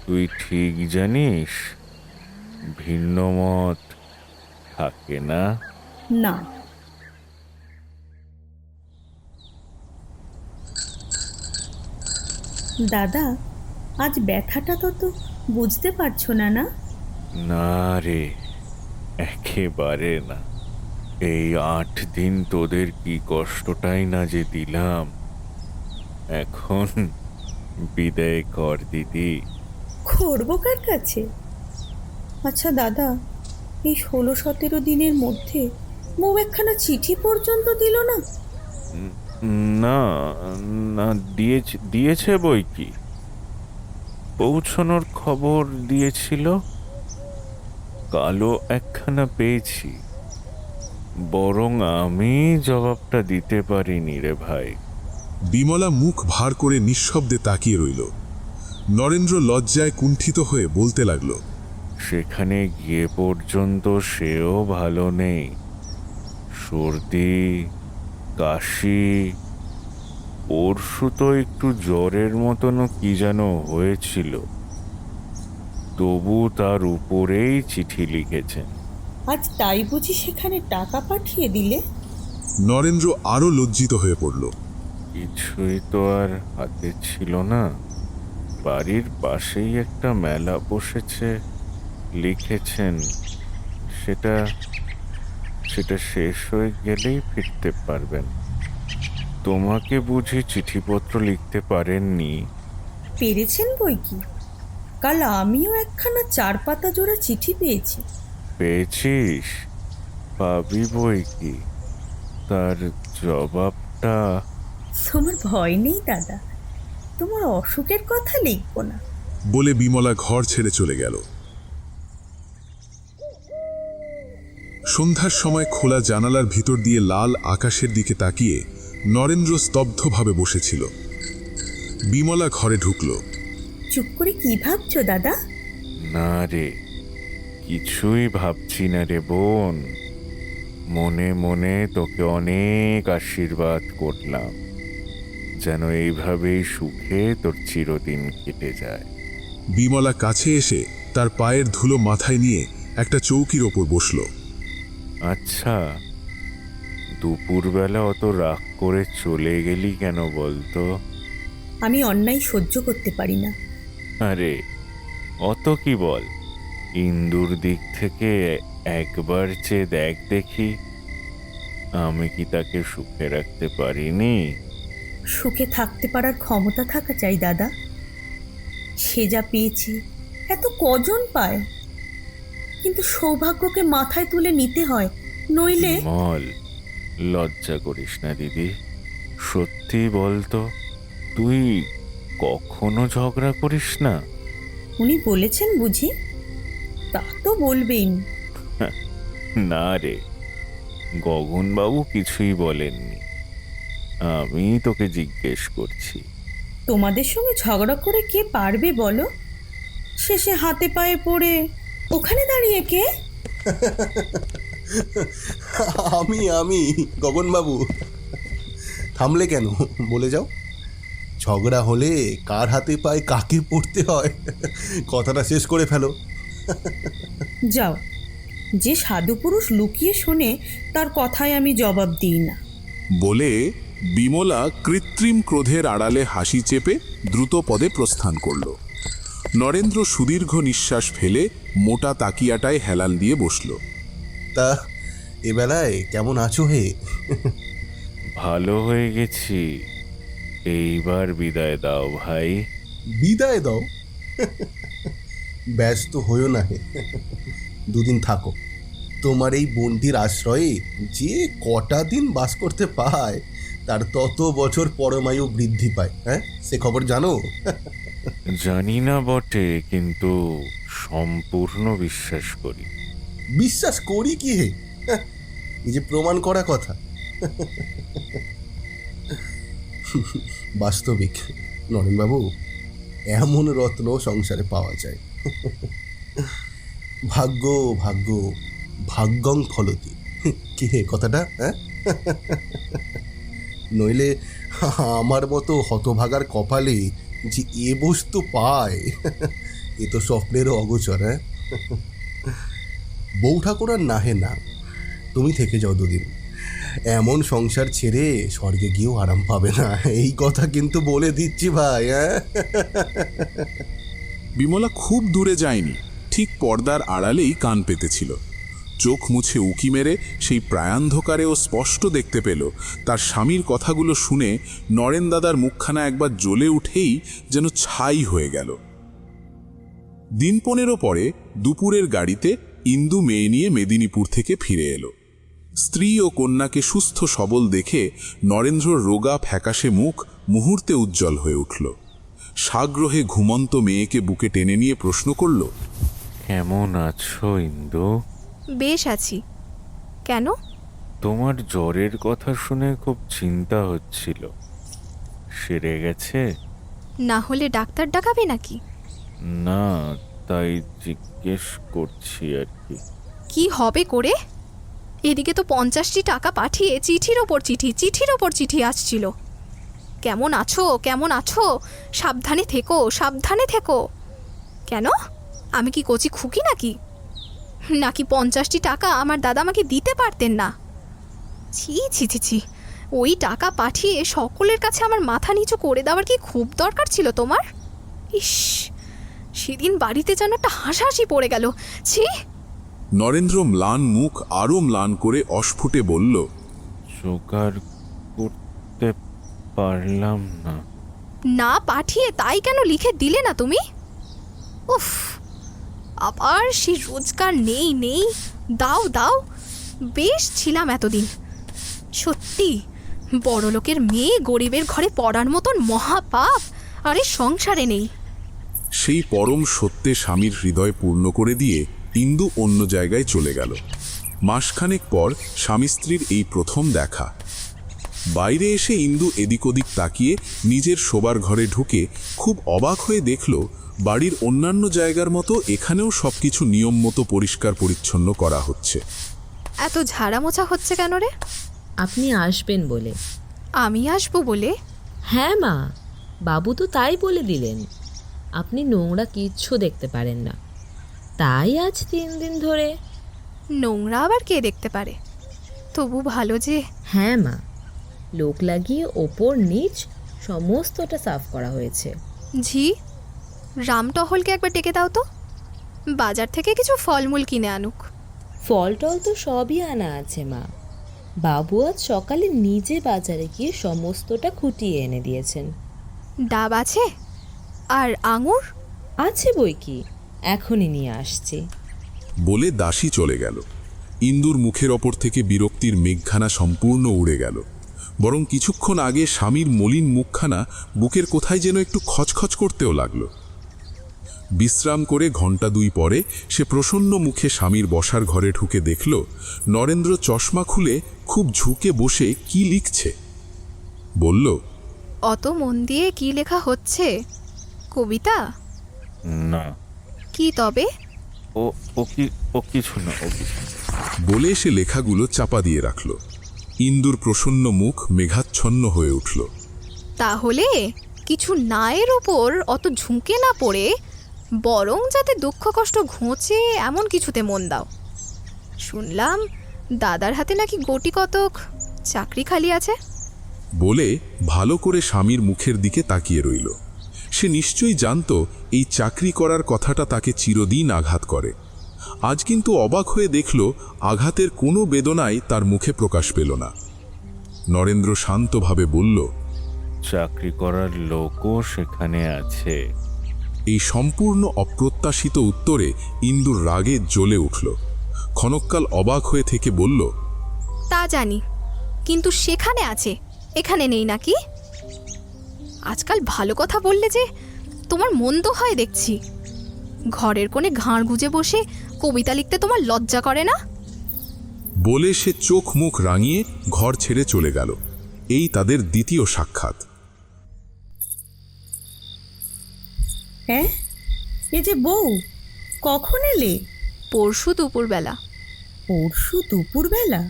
তুই ঠিক জানিস ভিন্ন মত থাকে না। না। দাদা, আজ ব্যথাটা তো বুঝতে পারছো না? না না রে, একেবারে না। এই 8 দিন তোদের কি কষ্টটাই না যে দিলাম। এখন বিদায় কর দিদি। করবো কার কাছে? আচ্ছা দাদা, এই 16-17 দিনের মধ্যে বউ একখানা চিঠি পর্যন্ত দিল না? না না, দিয়েছে বই কি, পৌঁছানোর খবর দিয়েছিল। কালো একখানা পেয়েছি, বরং আমি জবাবটা দিতে পারিনি রে ভাই। বিমলা মুখ ভার করে নিঃশব্দে তাকিয়ে রইল। নরেন্দ্র লজ্জায় কুণ্ঠিত হয়ে বলতে লাগল, সেখানে গিয়ে পর্যন্ত সেও ভালো নেই। সর্দি, কাশি, পরশু তো একটু জ্বরের মতনও কি যেন হয়েছিল, তবু তার উপরেই চিঠি লিখেছেন। আজ তাই বুঝি সেখানে টাকা পাঠিয়ে দিলে? নরেন্দ্র আরো লজ্জিত হয়ে পড়ল। কিছুই তো আর হাতে ছিল না। বাড়ির পাশেই একটা মেলা বসেছে, লিখেছেন। সেটা শেষ হয়ে গেলেই ফিরতে পারবেন। তোমাকে বুঝি চিঠিপত্র লিখতে পারেননি? পেরেছেন বই কি, কাল আমিও একখানা 4 পাতা জোড়া চিঠি পেয়েছি। পেয়েছিস? পাবি বই কি, তার জবাবটা। তোমার ভয় নেই দাদা, তোমার অসুখের কথা লিখবো না। বলে বিমলা ঘর ছেড়ে চলে গেল। সন্ধ্যার সময় খোলা জানালার ভিতর দিয়ে লাল আকাশের দিকে তাকিয়ে নরেন্দ্র স্তব্ধভাবে বসেছিল। বিমলা ঘরে ঢুকল। চুপ করে কি ভাবছো দাদা? না রে, কিছুই ভাবছি না রে বোন। মনে মনে তোকে অনেক আশীর্বাদ করলাম, যেন এইভাবেই সুখে তোর চিরদিন কেটে যায়। বিমলা কাছে এসে তার পায়ের ধুলো মাথায় নিয়ে একটা চৌকির ওপর বসল। আচ্ছা, দুপুরবেলা অত রাগ করে চলে গেলি কেন বলতো? আমি অন্যায় সহ্য করতে পারি না। আরে অত কি বল, ইন্দুর দিক থেকে একবার চেয়ে দেখ দেখি, আমি কি তাকে সুখে রাখতে পারিনি? সুখে থাকতে পারার ক্ষমতা থাকা চাই দাদা। সে যা পেয়েছি এত কজন পায়, কিন্তু সৌভাগ্যকে মাথায় তুলে নিতে হয়, নইলে। মল, লজ্জা করিস না দিদি। সত্যি বলতো, তুই কখনো ঝগড়া করিস না? উনি বলেছেন বুঝি? তা তো বলবেন। না রে, গগনবাবু কিছুই বলেননি, আমি তোকে জিজ্ঞেস করছি। তোমাদের সঙ্গে ঝগড়া করে কে পারবে বলো? শেষে হাতে পায়ে পড়ে ওখানে দাঁড়িয়ে কে? আমি গগনবাবু। থামলে কেন, বলে যাও। ঝগড়া হলে কার হাতে পায়ে কাকে পড়তে হয় কথাটা শেষ করে ফেলো। যাও, যে সাধু পুরুষ লুকিয়ে শোনে তার কথায় আমি জবাব দিই না। বলে বিমলা কৃত্রিম ক্রোধের আড়ালে হাসি চেপে দ্রুত পদে প্রস্থান করল। নরেন্দ্র সুদীর্ঘ নিঃশ্বাস ফেলে মোটা তাকিয়াটায় হেলান দিয়ে বসল। তা এবেলায় কেমন আছো হে? ভালো হয়ে গেছি, এইবার বিদায় দাও ভাই। বিদায় দাও? ব্যস্ত হইও না হে, দুদিন থাকো। তোমার এই বন্দির আশ্রয়ে যে কটা দিন বাস করতে পায় তার তত বছর পরমায়ু বৃদ্ধি পায়। হ্যাঁ, সে খবর জানো? জানি না বটে, কিন্তু সম্পূর্ণ বিশ্বাস করি। বিশ্বাস করি কি হে? এই যে প্রমাণ করা কথা। বাস্তবিক নরেনবাবু, এমন রত্ন সংসারে পাওয়া যায়। ভাগ্য ভাগ্য ভাগ্যং ফলতি, কি হে কথাটা? হ্যাঁ, নইলে আমার মতো হতভাগার কপালে যে এ বস্তু পায়, এ তো স্বপ্নেরও অগোচর। হ্যাঁ, বউ ঠাকুর আর নাহে না, তুমি থেকে যাও দুদিন। এমন সংসার ছেড়ে স্বর্গে গিয়েও আরাম পাবে না, এই কথা কিন্তু বলে দিচ্ছি ভাই। হ্যাঁ, বিমলা খুব দূরে যায়নি, ঠিক পর্দার আড়ালেই কান পেতেছিল। চোখ মুছে উকি মেরে সেই প্রায়ান্ধকারেও স্পষ্ট দেখতে পেল তার স্বামীর কথাগুলো শুনে নরেন দাদার মুখখানা একবার জ্বলে উঠেই যেন ছাই হয়ে গেল। দিন 15 পরে দুপুরের গাড়িতে ইন্দু মেয়ে নিয়ে মেদিনীপুর থেকে ফিরে এলো। স্ত্রী ও কন্যাকে সুস্থ সবল দেখে নরেন্দ্রর রোগা ফ্যাকাশে মুখ মুহূর্তে উজ্জ্বল হয়ে উঠল। সাগ্রহে ঘুমন্ত মেয়েকে বুকে টেনে নিয়ে প্রশ্ন করল, কেমন আছো ইন্দু? বেশ আছি। কেন? তোমার জ্বরের কথা শুনে খুব চিন্তা হচ্ছিল, সেরে গেছে? না হলে ডাক্তার ডাকাবে নাকি? না, তাই জিজ্ঞেস করছি আর কি। কি হবে করে? এদিকে তো 50টি টাকা পাঠিয়ে চিঠির ওপর চিঠি আসছিল। কেমন আছো, কেমন আছো, সাবধানে থেকো, সাবধানে থেকো। কেন? আমি কি কচি খুকি নাকি? নাকি 50টি টাকা আমার দাদা আমাকে দিতে পারতেন না? ছি ছি ছি ছি, ওই টাকা পাঠিয়ে সকলের কাছে আমার মাথা নিচু করে দেওয়ার কি খুব দরকার ছিল তোমার? ইস, সেদিন বাড়িতে যেন একটা হাসাহাসি পড়ে গেল। ছি! নরেন্দ্র ম্লান মুখ আরও ম্লান করে অস্ফুটে বলল, জোগাড় করতে পারলাম না। না পাঠিয়ে তাই কেন লিখে দিলে না তুমি? উফ, আবার সে রোজগার নেই নেই, দাও দাও, বেশ ছিলাম এতদিন। সত্যি বড়লোকের মেয়ে গরিবের ঘরে পড়ার মতন মহাপাপ আরে সংসারে নেই। সেই পরম সত্যে স্বামীর হৃদয় পূর্ণ করে দিয়ে ইন্দু অন্য জায়গায় চলে গেল। মাসখানেক পর স্বামী স্ত্রীর এই প্রথম দেখা। বাইরে এসে ইন্দু এদিক ওদিক তাকিয়ে নিজের শোবার ঘরে ঢুকে খুব অবাক হয়ে দেখল বাড়ির অন্যান্য জায়গার মতো এখানেও সবকিছু নিয়ম মতো পরিষ্কার পরিচ্ছন্ন করা হচ্ছে। এত ঝাড়া মোছা হচ্ছে কেন রে? আপনি আসবেন বলে। আমি আসবো বলে? হ্যাঁ মা, বাবু তো তাই বলে দিলেন। আপনি নোংরা কিচ্ছু দেখতে পারেন না, তাই আজ 3 দিন ধরে। নোংরা আবার কে দেখতে পারে? তবু ভালো যে। হ্যাঁ মা, লোক লাগিয়ে ওপর নিচ সমস্তটা সাফ করা হয়েছে। ঝি, রামটহলকে একবার ডেকে দাও তো, বাজার থেকে কিছু ফলমূল কিনে আনুক। ফল টল তো সবই আনা আছে মা। বাবু আজ সকালে নিজে বাজারে গিয়ে সমস্তটা খুঁটিয়ে এনে দিয়েছেন। ডাব আছে? আর আঙুর? আছে বই কি, এখনই নিয়ে আসছি। বলে দাসী চলে গেল। ইন্দুর মুখের ওপর থেকে বিরক্তির মেঘখানা সম্পূর্ণ উড়ে গেল। বরং কিছুক্ষণ আগে স্বামীর মলিন মুখখানা বুকের কোথায় যেন একটু খচখচ করতেও লাগলো। বিশ্রাম করে ঘণ্টা 2 পরে সে প্রসন্ন মুখে স্বামীর বসার ঘরে ঢুকে দেখল নরেন্দ্র চশমা খুলে খুব ঝুঁকে বসে কি লিখছে। বলল, অত মন দিয়ে কি লেখা হচ্ছে? কবিতা? না, কি তবে? ও কিছু না, ও কিছু না। বলে সে লেখাগুলো চাপা দিয়ে রাখল। ইন্দুর প্রসন্ন মুখ মেঘাচ্ছন্ন হয়ে উঠল। তাহলে কিছু নায়ের উপর অত ঝুঁকে না পড়ে বরং যাতে দুঃখ কষ্ট ঘুঁচে এমন কিছুতে মন দাও। শুনলাম দাদার হাতে নাকি গোটি কতক চাকরি খালি আছে। বলে ভালো করে স্বামীর মুখের দিকে তাকিয়ে রইল। সে নিশ্চয়ই জানত এই চাকরি করার কথাটা তাকে চিরদিন আঘাত করে। আজ কিন্তু অবাক হয়ে দেখল আঘাতের কোনো বেদনাই তার মুখে প্রকাশ পেল না। নরেন্দ্র শান্তভাবে বলল, চাকরি করার লোকও সেখানে আছে। এই সম্পূর্ণ অপ্রত্যাশিত উত্তরে ইন্দুর রাগে জ্বলে উঠল। ক্ষণকাল অবাক হয়ে থেকে বলল, তা জানি, কিন্তু সেখানে আছে, এখানে নেই নাকি? আজকাল ভালো কথা বললে যে তোমার মন্দ হয় দেখছি। ঘরের কোণে ঘাড় গুজে বসে কবিতা লিখতে তোমার লজ্জা করে না? বলে সে চোখ মুখ রাঙিয়ে ঘর ছেড়ে চলে গেল। এই তাদের দ্বিতীয় সাক্ষাৎ। হ্যাঁ, এ যে বউ, কখন এলে? পরশু দুপুরবেলা। পরশু দুপুরবেলা?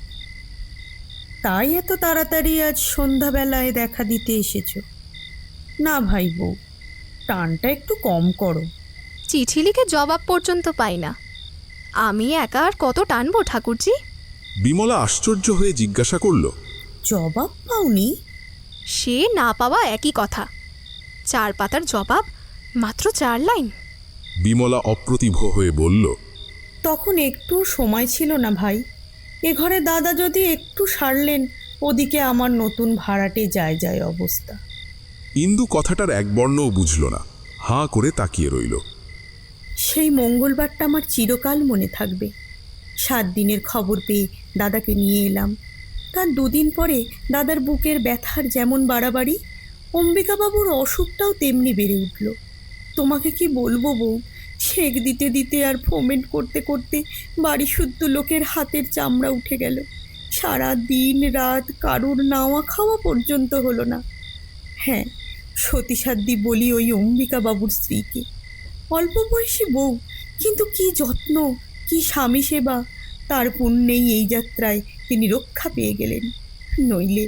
তাই এত তাড়াতাড়ি আজ সন্ধ্যাবেলায় দেখা দিতে এসেছো? না ভাই বউ, টানটা একটু কম করো। চিঠি লিখে জবাব পর্যন্ত পাই না, আমি একা আর কত টানবো ঠাকুরজি? বিমলা আশ্চর্য হয়ে জিজ্ঞাসা করল, জবাব পাওনি? সে না পাওয়া একই কথা। 4 পাতার জবাব, মাত্র 4 লাইন। বিমলা অপ্রতিভ হয়ে বলল, তখন একটু সময় ছিল না ভাই। এ ঘরে দাদা যদি একটু সারলেন, ওদিকে আমার নতুন ভাড়াটে যায় অবস্থা। ইন্দু কথাটার এক বর্ণও বুঝল না, হাঁ করে তাকিয়ে রইল। সেই মঙ্গলবারটা আমার চিরকাল মনে থাকবে। 7 দিনের খবর পেয়ে দাদাকে নিয়ে এলাম। তার 2 দিন পরে দাদার বুকের ব্যথার যেমন বাড়াবাড়ি, অম্বিকাবাবুর অসুখটাও তেমনি বেড়ে উঠল। তোমাকে কি বলবো বউ, সেক দিতে দিতে আর ফোমেন্ট করতে করতে বাড়ি শুদ্ধ লোকের হাতের চামড়া উঠে গেল। সারা দিন রাত কারুর নাওয়া খাওয়া পর্যন্ত হলো না। হ্যাঁ, সতীসাধ্যি বলি ওই অম্বিকাবাবুর স্ত্রীকে। অল্প বয়সী বউ, কিন্তু কি যত্ন, কি স্বামী সেবা। তার পুণ্যেই এই যাত্রায় তিনি রক্ষা পেয়ে গেলেন, নইলে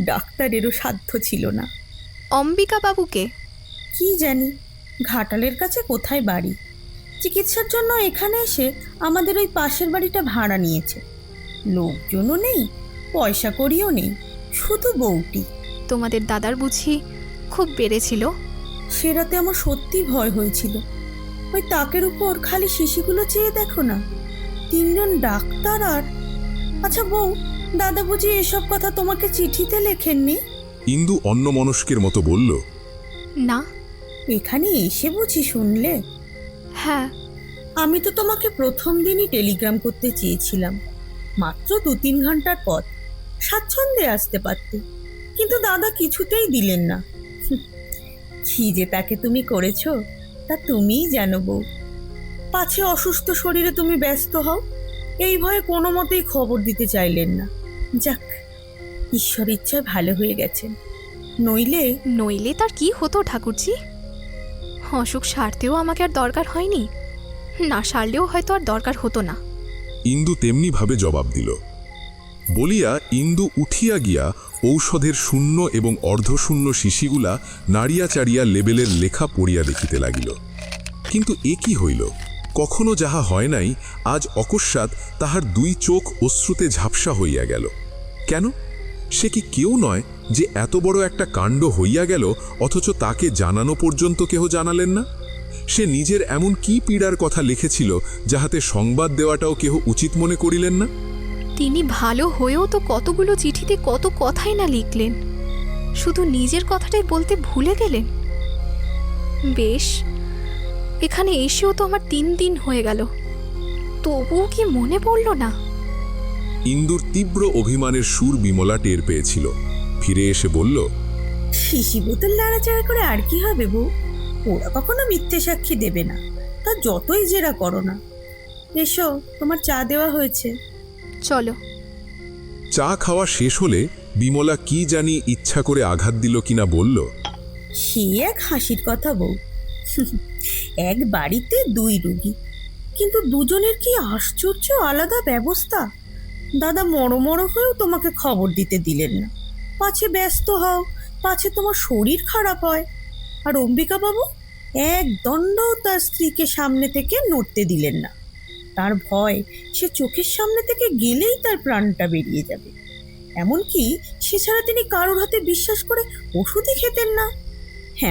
ডাক্তারেরও সাধ্য ছিল না। অম্বিকা বাবুকে? কি জানি, ঘাটালের কাছে কোথায় বাড়ি। চিকিৎসার জন্য এখানে এসে আমাদের ওই পাশের বাড়িটা ভাড়া নিয়েছে। লোকজনও নেই, পয়সা করিও নেই, শুধু বউটি। তোমাদের দাদার বুঝি খুব বেড়েছিল? সে রাতে আমার সত্যি ভয় হয়েছিল। ওই তাকের উপর খালি শিশিগুলো চেয়ে দেখো না, 3 জন ডাক্তার। আর আচ্ছা বউ, দাদা বুঝি এসব কথা তোমাকে চিঠিতে লেখেননি? ইন্দু অন্যমনস্কের মতো বলল, না। এখানে এসে বুঝি শুনলে? হ্যাঁ। আমি তো তোমাকে প্রথম দিনই টেলিগ্রাম করতে চেয়েছিলাম, মাত্র 2-3 ঘন্টার পথ, স্বাচ্ছন্দ্যে আসতে পারতে, কিন্তু দাদা কিছুতেই দিলেন না। কি যে তাকে তুমি করেছো তা তুমিই জানো বউ। পাছে অসুস্থ শরীরে তুমি ব্যস্ত হও, এই ভয়ে কোনো মতেই খবর দিতে চাইলেন না। যাক, ঈশ্বর ইচ্ছায় ভালো হয়ে গেছেন, নইলে নইলে তার কি হতো ঠাকুরজি? অসুখ সারতেও আমাকে আর দরকার হয়নি, না সারলেও হয়তো আর দরকার হতো না। ইন্দু তেমনিভাবে জবাব দিল। বলিয়া ইন্দু উঠিয়া গিয়া ঔষধের শূন্য এবং অর্ধশূন্য শিশিগুলা নাড়িয়া চাড়িয়া লেবেলের লেখা পড়িয়া দেখিতে লাগিল। কিন্তু এ কি হইল? কখনো যাহা হয় নাই, আজ অকস্মাৎ তাহার 2 চোখ অশ্রুতে ঝাপসা হইয়া গেল। কেন? সে কি কেউ নয় যে এত বড় একটা কাণ্ড হইয়া গেল, অথচ তাকে জানানো পর্যন্ত কেহ জানালেন না? সে নিজের এমন কি পীড়ার কথা লিখেছিল যাহাতে সংবাদ দেওয়াটাও কেহ উচিত মনে করিলেন না? তিনি ভালো হয়েও তো কতগুলো চিঠিতে কত কথাই না লিখলেন, শুধু নিজের কথাটাই বলতে ভুলে গেলেন। বেশ, এখানে এসেও তো আমার 3 দিন হয়ে গেল, তবুও কি মনে পড়ল না? ইন্দুর তীব্র অভিমানের সুর বিমলা টের পেয়েছিল। ফিরে এসে বলল, শিশি বোতল নাড়াচাড়া করে আর কি হবে বউ? ওরা কখনো মিথ্যে সাক্ষী দেবে না, তা যতই জেরা করো না। এসো, তোমার চা দেওয়া হয়েছে। চলো। চা খাওয়া শেষ হলে বিমলা কি জানি ইচ্ছা করে আঘাত দিল কিনা বলল, সে এক হাসির কথা বউ। এক বাড়িতে 2 রোগী, কিন্তু দুজনের কি আশ্চর্য আলাদা ব্যবস্থা। দাদা মরো হয়েও তোমাকে খবর দিতে দিলেন না, পাছে ব্যস্ত হও, পাছে তোমার শরীর খারাপ হয়। আর অম্বিকা বাবু এক দণ্ডও তার স্ত্রীকে সামনে থেকে নড়তে দিলেন না, তার ভয় সে চোখের সামনে থেকে গেলেই তার প্রাণটা বেরিয়ে যাবে। এমনকি সে ছাড়া তিনি কারোর হাতে বিশ্বাস করে ওষুধই খেতেন না।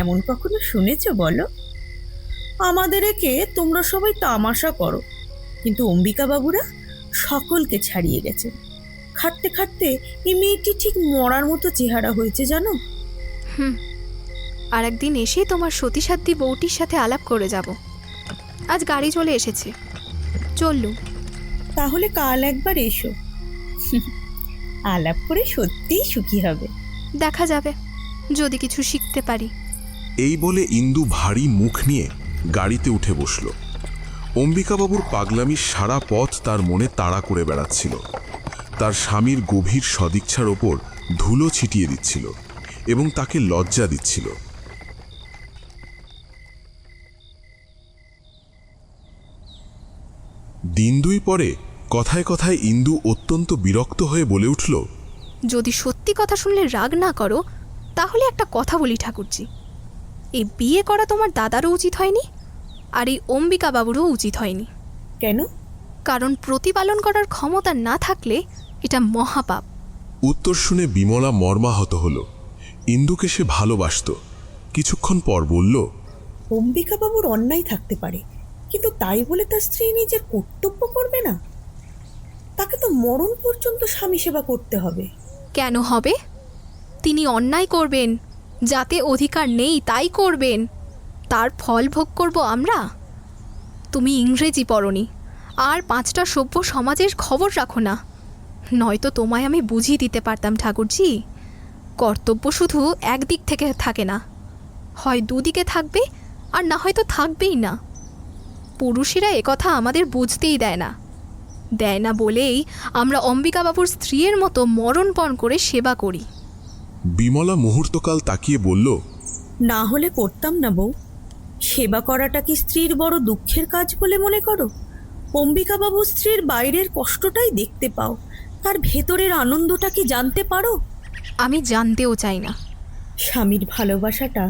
এমন কখনো শুনেছ বলো? আমাদের একে তোমরা সবাই তামাশা করো, কিন্তু অম্বিকা বাবুরা সকলকে ছাড়িয়ে গেছেন। খাটতে খাটতে এই মেয়েটি ঠিক মরার মতো চেহারা হয়েছে জানো। আর একদিন এসেই তোমার সতীসাধ্যী বউটির সাথে আলাপ করে যাব। আজ গাড়ি চলে এসেছে, চললুম। তাহলে কাল একবার এসো, আলাপ করে সত্যিই সুখী হবে। দেখা যাবে, যদি কিছু শিখতে পারি। এই বলে ইন্দু ভারী মুখ নিয়ে গাড়িতে উঠে বসল। অম্বিকাবাবুর পাগলামির সারা পথ তার মনে তাড়া করে বেড়াচ্ছিল। তার স্বামীর গভীর সদিচ্ছার ওপর ধুলো ছিটিয়ে দিচ্ছিল এবং তাকে লজ্জা দিচ্ছিল। দিন 2 পরে কথায় কথায় ইন্দু অত্যন্ত বিরক্ত হয়ে বলে উঠল, যদি সত্যি কথা শুনলে রাগ না করো, তাহলে একটা কথা বলি ঠাকুরজি, এই বিয়ে করা তোমার দাদারও উচিত হয়নি, আর এই অম্বিকা বাবুরও উচিত হয়নি। কেন? কারণ প্রতিপালন করার ক্ষমতা না থাকলে এটা মহাপাপ। উত্তর শুনে বিমলা মর্মাহত হল। ইন্দুকে সে ভালোবাসত। কিছুক্ষণ পর বলল, অম্বিকা বাবুর অন্যায় থাকতে পারে, কিন্তু তাই বলে তার স্ত্রী নিজের কর্তব্য করবে না? তাকে তো মরণ পর্যন্ত স্বামী সেবা করতে হবে। কেন হবে? তিনি অন্যায় করবেন, যাতে অধিকার নেই তাই করবেন, তার ফল ভোগ করব আমরা। তুমি ইংরেজি পড়নি, আর 5টা সভ্য সমাজের খবর রাখো না, নয়তো তোমায় আমি বুঝিয়ে দিতে পারতাম ঠাকুরজি। কর্তব্য শুধু একদিক থেকে থাকে না, হয় 2 দিকে থাকবে, আর না হয়তো থাকবেই না। পুরুষেরা একথা আমাদের বুঝতেই দেয় না বলেই আমরা অম্বিকা বাবুর স্ত্রীর মতো মরণপণ করে সেবা করি। বিমলা মুহূর্তকাল তাকিয়ে বলল, না হলে করতাম না বউ। সেবা করাটা কি স্ত্রীর বড় দুঃখের কাজ বলে মনে করো? অম্বিকা বাবু স্ত্রীর বাইরের কষ্টটাই দেখতে পাও, তার ভেতরের আনন্দটা কি জানতে পারো? আমি জানতেও চাই না। স্বামীর ভালোবাসাটা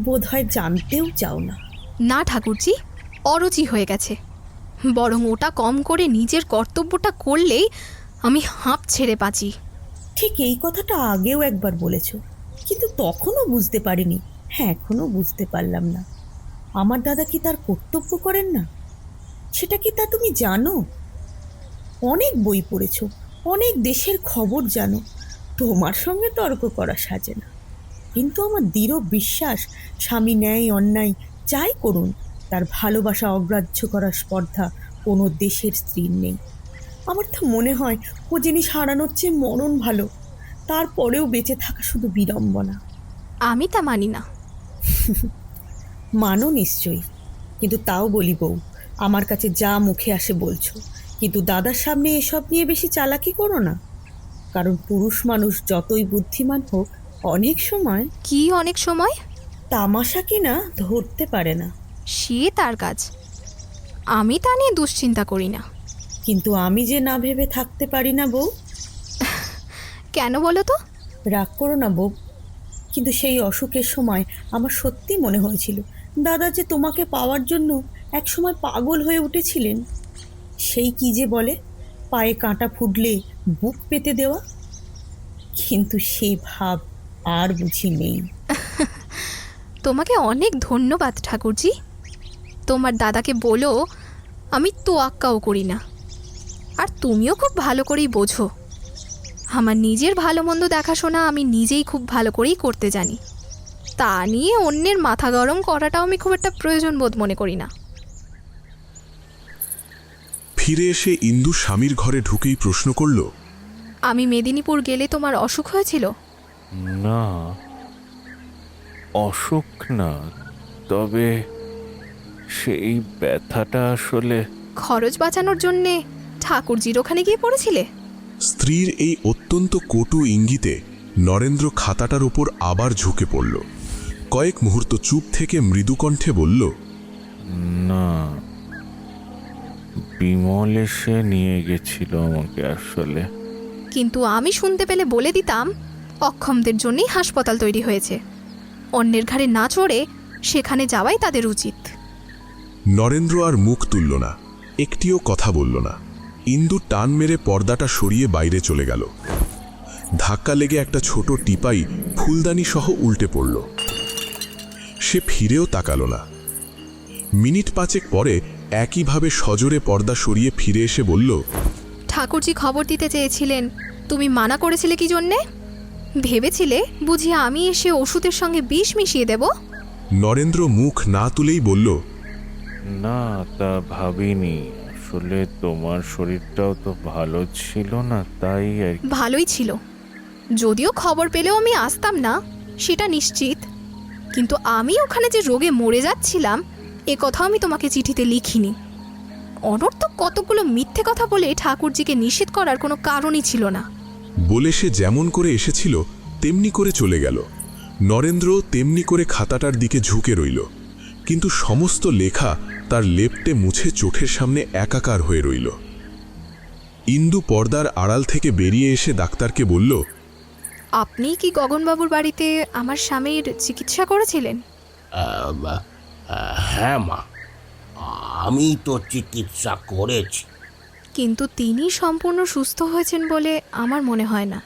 বোধহয় জানতেও চাও না। না ঠাকুরজি, অরুচি হয়ে গেছে। বরং ওটা কম করে নিজের কর্তব্যটা করলেই আমি হাঁপ ছেড়ে বাঁচি। ঠিক এই কথাটা আগেও একবার বলেছ, কিন্তু তখনও বুঝতে পারিনি। হ্যাঁ, এখনও বুঝতে পারলাম না। আমার দাদা কি তার কর্তব্য করেন না? সেটা কি তা তুমি জানো? অনেক বই পড়েছ, অনেক দেশের খবর জানো, তোমার সঙ্গে তর্ক করা সাজে না। কিন্তু আমার দৃঢ় বিশ্বাস স্বামী ন্যায় অন্যায় যাই করুন, তার ভালোবাসা অগ্রাহ্য করার স্পর্ধা কোনো দেশের স্ত্রীর নেই। আমার তো মনে হয় ও জিনিস হারানোর চেয়ে মরণ ভালো, তারপরেও বেঁচে থাকা শুধু বিড়ম্বনা। আমি তা মানি না। মানো নিশ্চয়ই, কিন্তু তাও বলি বউ, আমার কাছে যা মুখে আসে বলছো, কিন্তু দাদার সামনে এসব নিয়ে বেশি চালাকি করো না। কারণ পুরুষ মানুষ যতই বুদ্ধিমান হোক, অনেক সময় কি অনেক সময়? তামাশা কিনা ধরতে পারে না। সে তার কাজ, আমি তা নিয়ে দুশ্চিন্তা করি না। কিন্তু আমি যে না ভেবে থাকতে পারি না বউ। কেন বলো তো? রাগ করো না বউ, কিন্তু সেই অসুখের সময় আমার সত্যি মনে হয়েছিল দাদা যে তোমাকে পাওয়ার জন্য এক সময় পাগল হয়ে উঠেছিলেন। সেই কি যে বলে, পায়ে কাঁটা ফুটলে বুক পেতে দেওয়া। কিন্তু সেই ভাব আর বুঝি নেই। তোমাকে অনেক ধন্যবাদ ঠাকুরজি। তোমার দাদাকে বলো আমি তোয়াক্কাও করি না। আর তুমিও খুব ভালো করেই বোঝো আমার নিজের ভালো মন্দ দেখাশোনা আমি নিজেই খুব ভালো করেই করতে জানি। তা নিয়ে অন্যের মাথা গরম করাটাও আমি খুব একটা প্রয়োজন বোধ মনে করি না। ফিরে এসে ইন্দু স্বামীর ঘরে ঢুকেই প্রশ্ন করল, আমি মেদিনীপুর গেলে তোমার অসুখ হয়েছিল? না, অসুখ না, তবে সেই ব্যথাটা আসলে খরচ বাঁচানোর জন্যে ঠাকুরজির ওখানে গিয়ে পড়েছিলে? স্ত্রীর এই অত্যন্ত কটু ইঙ্গিতে নরেন্দ্র খাতাটার ওপর আবার ঝুঁকে পড়ল। কয়েক মুহূর্ত চুপ থেকে মৃদুকণ্ঠে বলল, না, বিমল এসে নিয়ে গেছিল আমাকে আসলে। কিন্তু আমি শুনতে পেলে বলে দিতাম অক্ষমদের জন্যই হাসপাতাল তৈরি হয়েছে। অন্যের ঘাড়ে না চড়ে সেখানে যাওয়াই তাদের উচিত। নরেন্দ্র আর মুখ তুলল না, একটিও কথা বলল না। ইন্দু টান মেরে পর্দাটা সরিয়ে বাইরে চলে গেল। ধাক্কা লেগে একটা ছোট টিপাই ফুলদানি সহ উল্টে পড়ল। সে ফিরেও তাকালো না। মিনিট পাঁচেক পরে একইভাবে সজোরে পর্দা সরিয়ে ফিরে এসে বলল, ঠাকুরজি খবর দিতে চেয়েছিলেন, তুমি মানা করেছিলে কি জন্যে? ভেবেছিলে বুঝি আমি এসে ওষুধের সঙ্গে বিষ মিশিয়ে দেব? নরেন্দ্র মুখ না তুলেই বলল, না, তা ভাবিনি। আসলে তোমার শরীরটাও তো ভালো ছিল না, তাই আর কি। ভালোই ছিল, যদিও খবর পেলেও আমি আসতাম না সেটা নিশ্চিত। কিন্তু আমি ওখানে যে রোগে মরে যাচ্ছিলাম এ কথা আমি তোমাকে চিঠিতে লিখিনি। অনর্থক কতগুলো মিথ্যে কথা বলে ঠাকুরজিকে নিষেধ করার কোনো কারণই ছিল না। বলে সে যেমন করে এসেছিল তেমনি করে চলে গেল। নরেন্দ্র তেমনি করে খাতাটার দিকে ঝুঁকে রইল, কিন্তু সমস্ত লেখা তার লেপ্টে মুছে চোখের সামনে একাকার হয়ে রইল। ইন্দু পর্দার আড়াল থেকে বেরিয়ে এসে ডাক্তারকে বলল, আপনি কি গগনবাবুর বাড়িতে আমার স্বামীর চিকিৎসা করেছিলেন? হ্যাঁ মা, আমি তো চিকিৎসা করেছি। কিন্তু তিনি সম্পূর্ণ সুস্থ হয়েছেন বলে আমার মনে হয় না।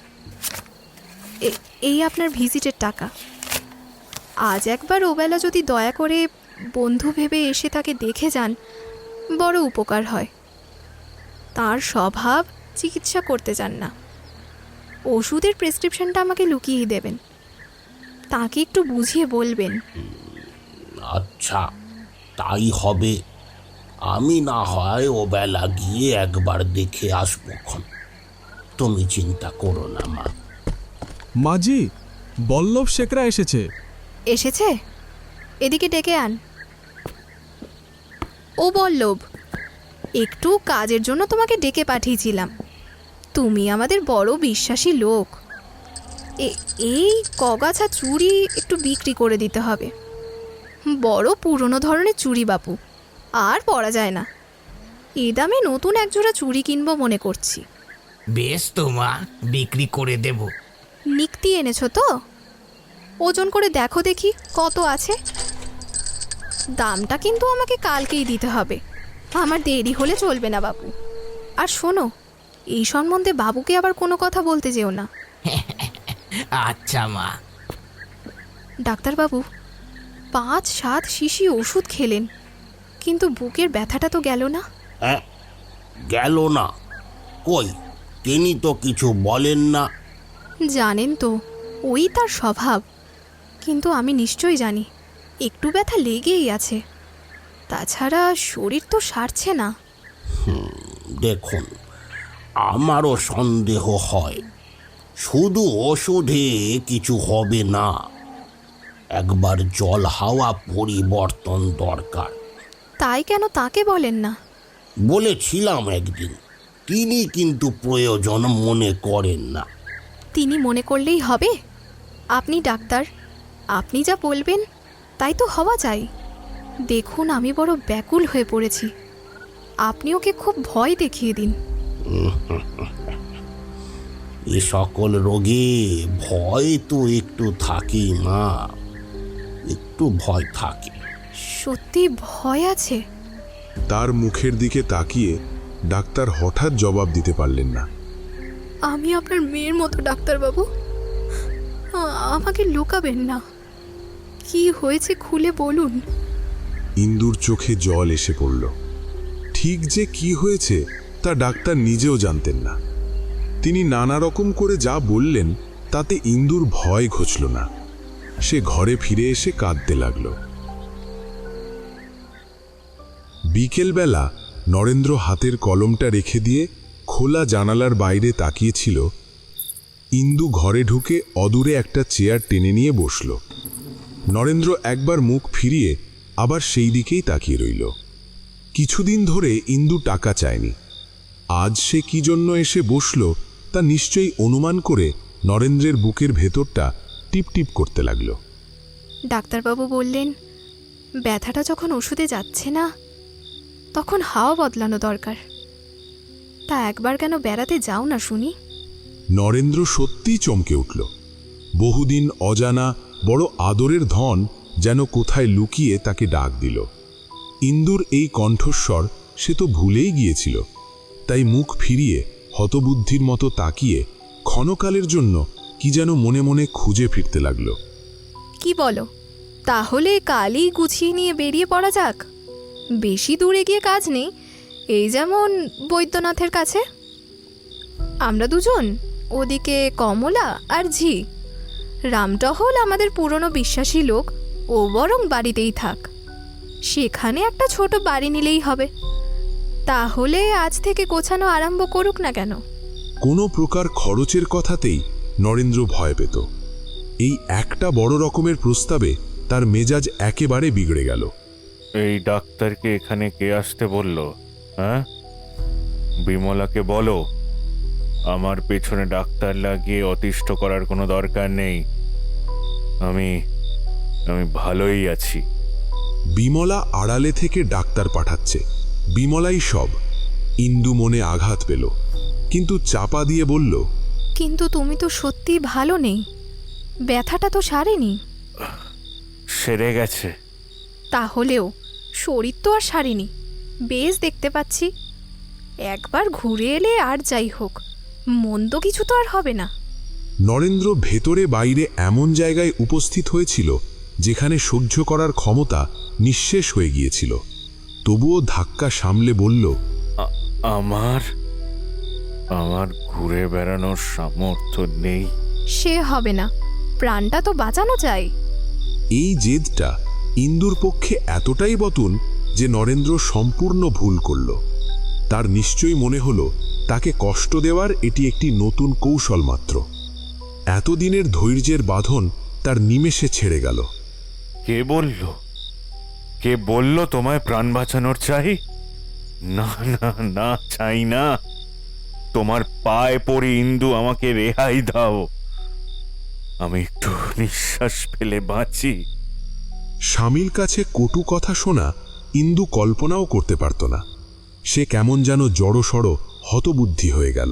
এই আপনার ভিজিটের টাকা। আজ একবার ওবেলা যদি দয়া করে বন্ধু ভেবে এসে তাকে দেখে যান বড় উপকার হয়। তার স্বভাব চিকিৎসা করতে চান না। ওষুধের প্রেসক্রিপশনটা আমাকে লুকিয়ে দেবেন, তাকে একটু বুঝিয়ে বলবেন। আচ্ছা, তাই হবে। আমি না হয় ওবেলা গিয়ে একবার দেখে আসবো। তুমি চিন্তা করো না মা। মাজি, বল্লভ শেখরা এসেছে। এসেছে? এদিকে ডেকে আন। ও বল্লভ, একটু কাজের জন্য তোমাকে ডেকে পাঠিয়েছিলাম। তুমি আমাদের বড় বিশ্বাসী লোক। এই কগাছা চুড়ি একটু বিক্রি করে দিতে হবে। বড় পুরনো ধরনের চুড়ি বাপু, আর পরা যায় না। এ দামে নতুন একজোড়া চুড়ি কিনবো মনে করছি। বেশ তো মা, বিক্রি করে দেব। নিক্তি এনেছো তো? ওজন করে দেখো দেখি কত আছে। দামটা কিন্তু আমাকে কালকেই দিতে হবে, আমার দেরি হলে চলবে না বাবু। আর শোনো, এই সম্বন্ধে বাবুকে আবার কোনো কথা বলতে যেও না। আচ্ছা মা। ডাক্তারবাবু, 5-7 শিশি ওষুধ খেলেন, কিন্তু বুকের ব্যথাটা তো গেল না। হ্যাঁ, গেল না? কই, তিনি তো কিছু বলেন না। জানেন তো, ওই তার স্বভাব। কিন্তু আমি নিশ্চয়ই জানি একটু ব্যথা লেগেই আছে। তাছাড়া শরীর তো সারছে না। দেখুন, আমারও সন্দেহ হয় শুধু ওষুধে কিছু হবে না, একবার জল হাওয়া পরিবর্তন দরকার। তাই কেন তাকে বলেন না? বলেছিলাম একদিন, তিনি কিন্তু প্রয়োজন মনে করেন না। তিনি মনে করলেই হবে? আপনি ডাক্তার, আপনি যা বলবেন তাই তো হওয়া চাই। দেখুন, আমি বড় ব্যাকুল হয়ে পড়েছি। আপনি ওকে খুব ভয় দেখিয়ে দিন। এ সকল রোগে ভয় তো একটু থাকেই মা, একটু ভয় থাকে। সত্যি ভয় আছে? তার মুখের দিকে তাকিয়ে ডাক্তার হঠাৎ জবাব দিতে পারলেন না। আমি আপনার মেয়ের মতো ডাক্তারবাবু, আমাকে লুকাবেন না। কি হয়েছে খুলে বলুন। ইন্দুর চোখে জল এসে পড়ল। ঠিক যে কি হয়েছে তা ডাক্তার নিজেও জানতেন না। তিনি নানা রকম করে যা বললেন তাতে ইন্দুর ভয় ঘুচল না। সে ঘরে ফিরে এসে কাঁদতে লাগল। বিকেলবেলা নরেন্দ্র হাতের কলমটা রেখে দিয়ে খোলা জানালার বাইরে তাকিয়েছিল। ইন্দু ঘরে ঢুকে অদূরে একটা চেয়ার টেনে নিয়ে বসল। নরেন্দ্র একবার মুখ ফিরিয়ে আবার সেই দিকেই তাকিয়ে রইল। কিছুদিন ধরে ইন্দু টাকা চায়নি। আজ সে কি জন্য এসে বসল তা নিশ্চয়ই অনুমান করে নরেন্দ্রের বুকের ভেতরটা টিপটিপ করতে লাগল। ডাক্তারবাবু বললেন ব্যথাটা যখন ওষুধে যাচ্ছে না তখন হাওয়া বদলানো দরকার। তা একবার কেন বেড়াতে যাও না শুনি। নরেন্দ্র সত্যিই চমকে উঠল। বহুদিন অজানা বড় আদরের ধন যেন কোথায় লুকিয়ে তাকে ডাক দিল। ইন্দুর এই কণ্ঠস্বর সে তো ভুলেই গিয়েছিল। তাই মুখ ফিরিয়ে হতবুদ্ধির মতো তাকিয়ে ক্ষণকালের জন্য কি যেন মনে মনে খুঁজে ফিরতে লাগল। কি বলো, তাহলে কালই গুছিয়ে নিয়ে বেরিয়ে পড়া যাক। বেশি দূরে গিয়ে কাজ নেই, এই যেমন বৈদ্যনাথের কাছে। আমরা দুজন, ওদিকে কমলা আর ঝি। রামটহল আমাদের পুরনো বিশ্বাসী লোক, ও বরং বাড়িতেই থাক। সেখানে একটা ছোট বাড়ি নিলেই হবে। তাহলে আজ থেকে গোছানো আরম্ভ করুক না কেন। কোনো প্রকার খরচের কথাতেই নরেন্দ্র ভয় পেত। এই একটা বড় রকমের প্রস্তাবে তার মেজাজ একেবারে বিগড়ে গেল। এই ডাক্তারকে এখানে কে আসতে বলল? হ্যাঁ, বিমলাকে বলো আমার পেছনে ডাক্তার লাগিয়ে অতিষ্ঠ করার কোনো দরকার নেই। আমি ভালোই আছি। বিমলা আড়ালে থেকে ডাক্তার পাঠাচ্ছে, বিমলাই সব। ইন্দু মনে আঘাত পেল, কিন্তু চাপা দিয়ে বলল, কিন্তু তুমি তো সত্যি ভালো নেই, ব্যথাটা তো সারেনি। সেরে গেছে। তাহলেও শরীর তো আর সারেনি, বেশ দেখতে পাচ্ছি। একবার ঘুরে এলে আর যাই হোক, মন্দ কিছু তো আর হবে না। নরেন্দ্র ভেতরে বাইরে এমন জায়গায় উপস্থিত হয়েছিল যেখানে সহ্য করার ক্ষমতা নিঃশেষ হয়ে গিয়েছিল। তবুও ধাক্কা সামলে বলল, আমার ঘুরে বেড়ানোর সামর্থ্য নেই। সে হবে না, প্রাণটা তো বাঁচানো চাই। এই জেদটা ইন্দুর পক্ষে এতটাই বতুন যে নরেন্দ্র সম্পূর্ণ ভুল করল। তার নিশ্চয়ই মনে হলো তাকে কষ্ট দেওয়ার এটি একটি নতুন কৌশল মাত্র। এতদিনের ধৈর্যের বাঁধন তার নিমেষে ছেড়ে গেল। কে বলল তোমায় প্রাণ বাঁচানোর চাই? না না না, চাই না। তোমার পায়ে পড়ি ইন্দু, আমাকে রেহাই দাও। আমি একটু নিঃশ্বাস ফেলে বাঁচি। স্বামীর কাছে কটু কথা শোনা ইন্দু কল্পনাও করতে পারত না। সে কেমন যেন জড়সড় হতবুদ্ধি হয়ে গেল।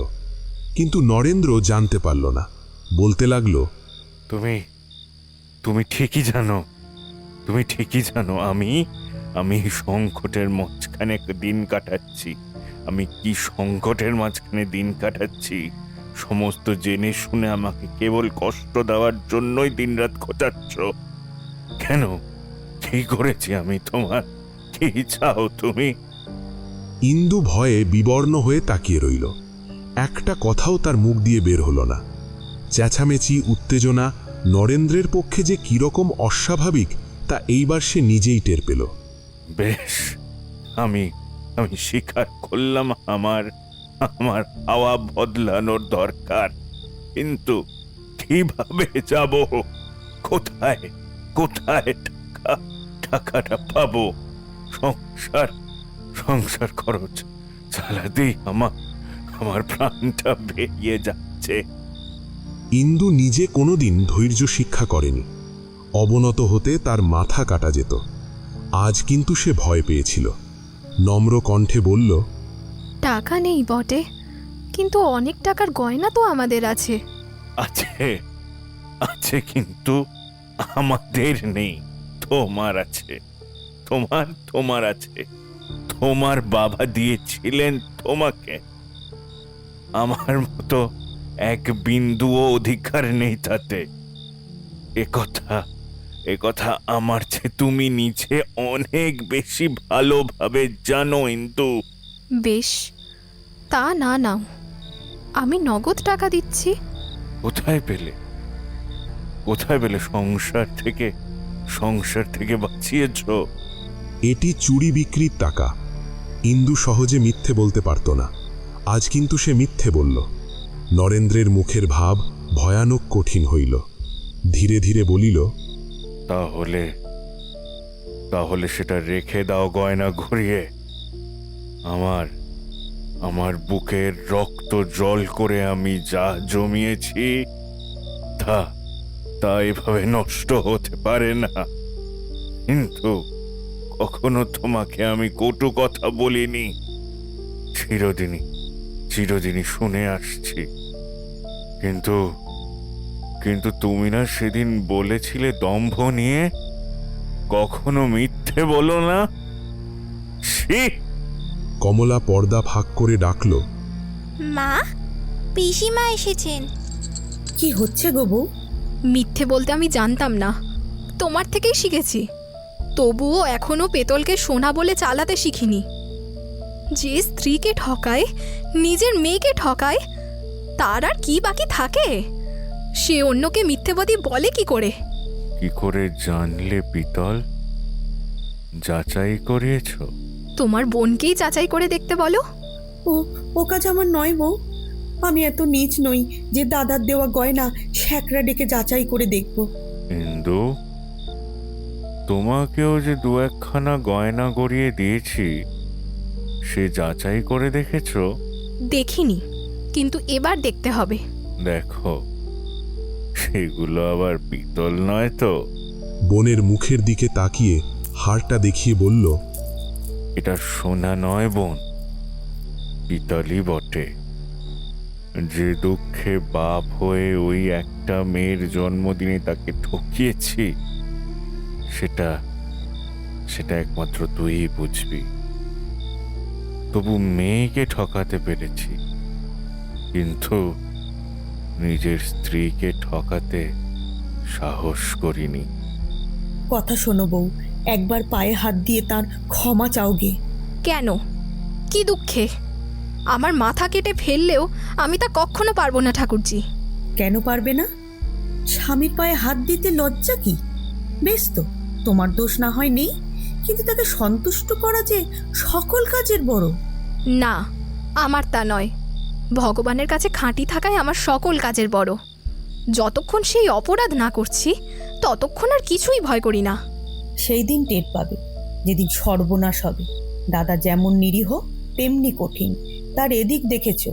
কিন্তু নরেন্দ্র জানতে পারল না, বলতে লাগল, তুমি ঠিকই জানো আমি সংকটের মাঝখানে দিন কাটাচ্ছি। আমি কি সংকটের মাঝখানে দিন কাটাচ্ছি সমস্ত জেনে শুনে আমাকে কেবল কষ্ট দেওয়ার জন্যই দিনরাত খোঁচাচ্ছ কেন? কি করেছি আমি তোমার? কি চাও তুমি? ইন্দু ভয়ে বিবর্ণ হয়ে তাকিয়ে রইল। একটা কথাও তার মুখ দিয়ে বের হলো না। চেঁচামেচি, উত্তেজনা নরেন্দ্রের পক্ষে যে কিরকম অস্বাভাবিক তা এইবার সে নিজেই টের পেল। বেশ, আমি আমি স্বীকার করলাম আমার আমার হাওয়া বদলানোর দরকার, কিন্তু কিভাবে যাব? কোথায় কোথায় টাকাটা পাবো? সংসার সংসার খরচ চালাতেই আমার প্রাণটা বেরিয়ে যাচ্ছে। ইন্দু নিজে কোনোদিন ধৈর্য শিক্ষা করেনি। অবনত হতে তার মাথা কাটা যেত। আজ কিন্তু সে ভয় পেয়েছিল। নম্র কণ্ঠে বলল, টাকা নেই বটে, কিন্তু অনেক টাকার গয়না তো আমাদের আছে। আছে আছে, কিন্তু আমাদের নেই। তোমার আছে, তোমার আছে। তোমার বাবা দিয়েছিলেন তোমাকে। আমার মতো এক বিন্দুও অধিকার নেই তাতে। একথা আমার চেয়ে তুমি নিজে অনেক বেশি ভালোভাবে জানো ইন্দু। বেশ, তা না নাও, আমি নগদ টাকা দিচ্ছি। কোথায় পেলে সংসার থেকে বাঁচিয়েছ? এটি চুড়ি বিক্রির টাকা। ইন্দু সহজে মিথ্যে বলতে পারত না। আজ কিন্তু সে মিথ্যে বলল। নরেন্দ্রের মুখের ভাব ভয়ানক কঠিন হইল। ধীরে ধীরে বলিল, তাহলে সেটা রেখে দাও গয়না ঘুরিয়ে। আমার বুকের রক্ত জল করে আমি যা জমিয়েছি তা এভাবে নষ্ট হতে পারে না। কিন্তু কখনো তোমাকে আমি কটু কথা বলিনি। চিরদিনই শুনে আসছি। কিন্তু তুমি না সেদিন বলেছিলে দম্ভ নিয়ে কখনো মিথ্যে বলো না। ছি! কমলা পর্দা ফাঁক করে ডাকল, মা, পিসিমা এসেছেন। কি হচ্ছে গো বউ? মিথ্যে বলতে আমি জানতাম না, তোমার থেকেই শিখেছি। তবুও এখনো পেতলকে সোনা বলে চালাতে শিখিনি। যে স্ত্রীকে ঠকায়, নিজের মেয়েকে ঠকায়, তার আর কি বাকি থাকে? সে অন্যকে মিথ্যেবাদী বলে কি করে? কি করে জানলে পিতল? যাচাই করিয়েছ? তোমার বোনকেই যাচাই করে দেখতে বলো। ও কাজ আমার নয় বউ। আমি এত নীচ নই যে দাদার দেওয়া গয়না শ্যাকরা ডেকে যাচাই করে দেখব। ইন্দু, তোমাকেও যে দু একখানা গয়না গড়িয়ে দিয়েছি, সে যাচাই করে দেখেছ? দেখিনি, কিন্তু এবার দেখতে হবে। দেখো, সেগুলো আবার পিতল নয় তো? বোনের মুখের দিকে তাকিয়ে হাড়টা দেখিয়ে বলল, এটা সোনা নয় বোন, পিতলই বটে। যে দুঃখে বাপ হয়ে ওই একটা মেয়ের জন্মদিনে তাকে ঠকিয়েছি, সেটা একমাত্র তুই বুঝবি। তবু মেয়েকে ঠকাতে পেরেছি, কিন্তু নিজের স্ত্রীকে ঠকাতে সাহস করিনি। কথা শোনো বউ, একবার পায়ে হাত দিয়ে তার ক্ষমা চাওগে। কেন? কি দুঃখে? আমার মাথা কেটে ফেললেও আমি তা কখনো পারবো না ঠাকুরজি। কেন পারবে না? স্বামীর পায়ে হাত দিতে লজ্জা কি? বেশ তো, তোমার দোষ না হয় নেই, কিন্তু তাকে সন্তুষ্ট করা যে সকল কাজের বড়। না, আমার তা নয়। ভগবানের কাছে খাঁটি থাকাই আমার সকল কাজের বড়। যতক্ষণ সেই অপরাধ না করছি, ততক্ষণ আর কিছুই ভয় করি না। সেই দিন টের পাবে, যেদিন সর্বনাশ হবে। দাদা যেমন নিরীহ তেমনি কঠিন। তার এদিক দেখেছ,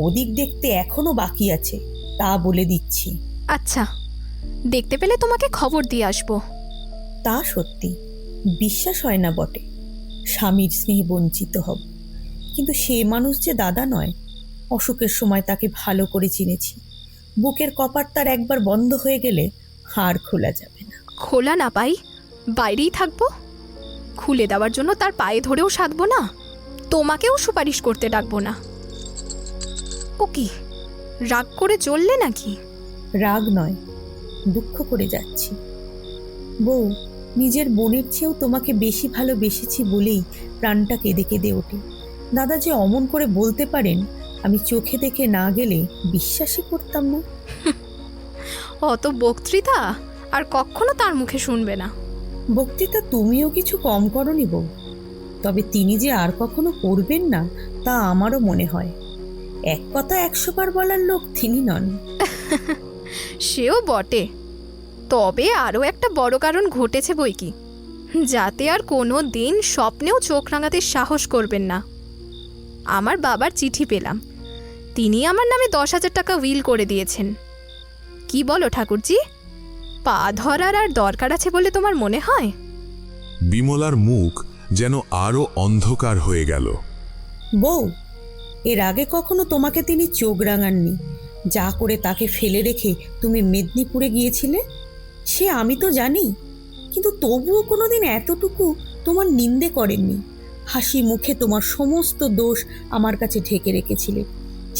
ওদিক দেখতে এখনো বাকি আছে, তা বলে দিচ্ছি। আচ্ছা, দেখতে পেলে তোমাকে খবর দিয়ে আসবো। তা সত্যি, বিশ্বাস হয় না বটে। স্বামীর স্নেহে বঞ্চিত হব, কিন্তু সে মানুষ যে দাদা নয়। অসুখের সময় তাকে ভালো করে চিনেছি। বুকের কপাট তার একবার বন্ধ হয়ে গেলে আর খোলা যাবে না। খোলা না পাই, বাইরেই থাকবো। খুলে দেওয়ার জন্য তার পায়ে ধরেও সাধবো না, তোমাকেও সুপারিশ করতে ডাকবো না। ও কি, রাগ করে চললে নাকি? রাগ নয়, দুঃখ করে যাচ্ছি। বউ, নিজের বোনের চেয়েও তোমাকে বেশি ভালোবেসেছি বলেই প্রাণটা কেঁদে কেঁদে ওঠে। দাদা যে অমন করে বলতে পারেন, আমি চোখে দেখে না গেলে বিশ্বাসই করতাম না। অত বক্তৃতা আর কখনো তার মুখে শুনবে না। বক্তৃতা তুমিও কিছু কম করনি বউ, তবে তিনি যে আর কখনো করবেন না তা আমারও মনে হয়। এক কথা 100 বার বলার লোক তিনি নন। সেও বটে, তবে আরও একটা বড় কারণ ঘটেছে বই কি, যাতে আর কোনো দিন স্বপ্নেও চোখ রাঙাতে সাহস করবেন না। আমার বাবার চিঠি পেলাম, তিনি আমার নামে 10,000 টাকা উইল করে দিয়েছেন। কি বলো ঠাকুরজি, পা ধরার আর দরকার আছে বলে তোমার মনে হয়? বিমলার মুখ যেন আরও অন্ধকার হয়ে গেল। বউ, এর আগে কখনো তোমাকে তিনি চোখ রাঙাননি। যা করে তাকে ফেলে রেখে তুমি মেদিনীপুরে গিয়েছিলে সে আমি তো জানি, কিন্তু তবুও কোনোদিন এতটুকু তোমার নিন্দে করেননি। হাসি মুখে তোমার সমস্ত দোষ আমার কাছে ঢেকে রেখেছিলে।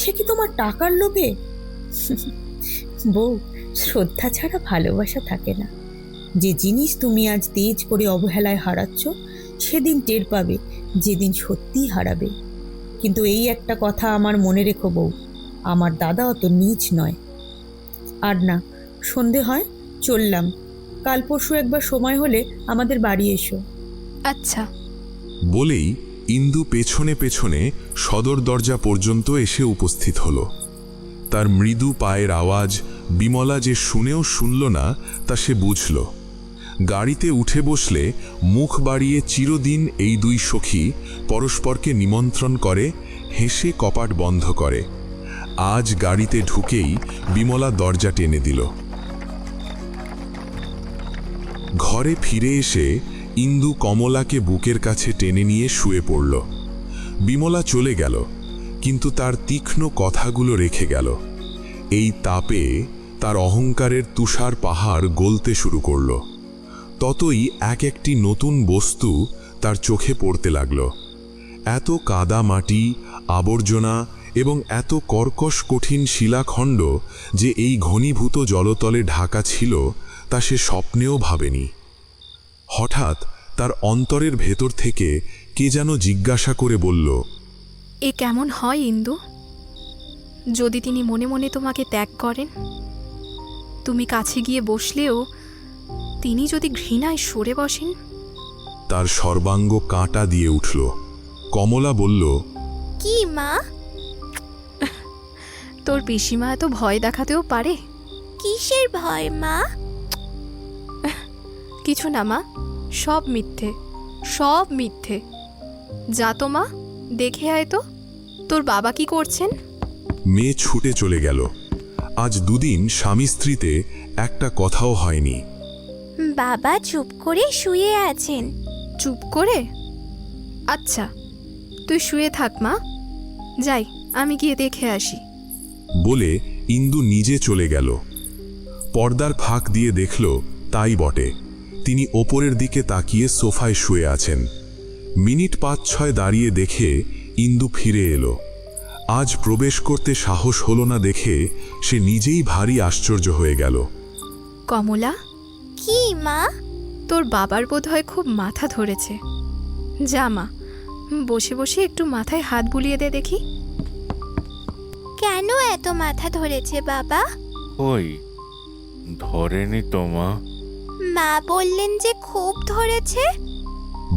সে কি তোমার টাকার লোভে? বউ, শ্রদ্ধা ছাড়া ভালোবাসা থাকে না। যে জিনিস তুমি আজ তেজ করে অবহেলায় হারাচ্ছ, সেদিন টের পাবে যেদিন সত্যিই হারাবে। কিন্তু এই একটা কথা আমার মনে রেখো বউ, আমার দাদা অত নীচ নয়। আর না, সন্ধে হয়, চললাম। কাল পরশু একবার সময় হলে আমাদের বাড়ি এসো। আচ্ছা। বলেই ইন্দু পেছনে পেছনে সদর দরজা পর্যন্ত এসে উপস্থিত হল। তার মৃদু পায়ের আওয়াজ বিমলা যে শুনেও শুনল না তা সে বুঝল। গাড়িতে উঠে বসলে মুখ বাড়িয়ে চিরদিন এই দুই সখী পরস্পরকে নিমন্ত্রণ করে, হেসে কপাট বন্ধ করে। আজ গাড়িতে ঢুকেই বিমলা দরজা টেনে দিল। ঘরে ফিরে এসে ইন্দু কমলাকে বুকের কাছে টেনে নিয়ে শুয়ে পড়ল। বিমলা চলে গেল, কিন্তু তার তীক্ষ্ণ কথাগুলো রেখে গেল। এই তাপে তার অহংকারের তুষার পাহাড় গলতে শুরু করল। ততই এক একটি নতুন বস্তু তার চোখে পড়তে লাগল। এত কাদা মাটি, আবর্জনা এবং এত কর্কশ কঠিন শিলাখণ্ড যে এই ঘনীভূত জলতলে ঢাকা ছিল তা সে স্বপ্নেও ভাবেনি। হঠাৎ তার অন্তরের ভেতর থেকে কে যেন জিজ্ঞাসা করে বলল, এ কেমন হয় ইন্দু, যদি তিনি মনে মনে তোমাকে ত্যাগ করেন? তুমি কাছে গিয়ে বসলেও তিনি যদি ঘৃণায় সরে বসেন? তার সর্বাঙ্গ কাঁটা দিয়ে উঠল। কমলা বলল, কি মা? তোর পিসিমা এত ভয় দেখাতেও পারে? কিসের ভয় মা? কিছু না মা, সব মিথ্যে, সব মিথ্যে। যা তো মা, দেখে আয় তো তোর বাবা কি করছেন। মেয়ে ছুটে চলে গেল। আজ দুদিন স্বামী স্ত্রীতে একটা কথাও হয়নি। বাবা চুপ করে শুয়ে আছেন। চুপ করে? আচ্ছা, তুই শুয়ে থাক মা, যাই আমি গিয়ে দেখে আসি। বলে ইন্দু নিজে চলে গেল। পর্দার ফাঁক দিয়ে দেখল তাই বটে, তিনি ওপরের দিকে তাকিয়ে সোফায় শুয়ে আছেন। মিনিট 5-6 দাঁড়িয়ে দেখে ইন্দু ফিরে এলো। আজ প্রবেশ করতে সাহস হলো না দেখে সে নিজেই ভারী আশ্চর্য হয়ে গেল। কমলা, কি মা? তোর বাবার বোধহয় খুব মাথা ধরেছে। যা মা, বসে বসে একটু মাথায় হাত বুলিয়ে দে দেখি। কেন এত মাথা ধরেছে বাবা? ওই ধরেনি তো মা। মা বললেন যে খুব ধরেছে।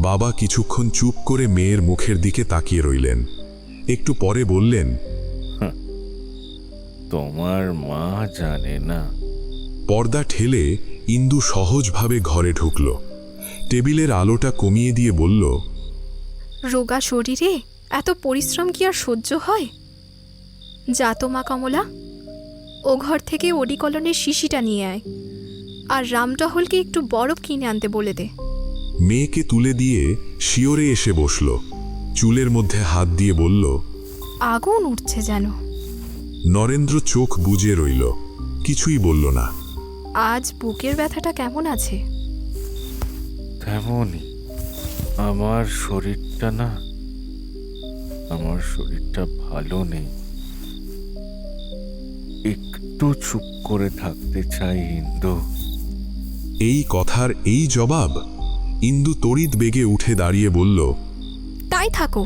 বাবা কিছুক্ষণ চুপ করে মেয়ের মুখের দিকে তাকিয়ে রইলেন। একটু পরে বললেন, তোমার মা জানে না। পর্দা ঠেলে ইন্দু সহজভাবে ঘরে ঢুকল। টেবিলের আলোটা কমিয়ে দিয়ে বলল, রোগা শরীরে এত পরিশ্রম কি আর সহ্য হয়? যা তো মা কমলা, ও ঘর থেকে ওডিকলনের শিশিটা নিয়ে আয়, আর রামটহলকে একটু বরফ কিনে আনতে বলে দে। মেয়েকে তুলে দিয়ে শিওরে এসে বসল। চুলের মধ্যে হাত দিয়ে বলল, আগুন উঠছে যেন। নরেন্দ্র চোখ বুজে রইল, কিছুই বলল না। আজ বুকের ব্যথাটা কেমন আছে? তেমনই। আমার শরীরটা ভালো নেই। একটু চুপ করে থাকতে চাই ইন্দু। এই কথার এই জবাব। ইন্দু তড়িৎ বেগে উঠে দাঁড়িয়ে বলল, তাই থাকো,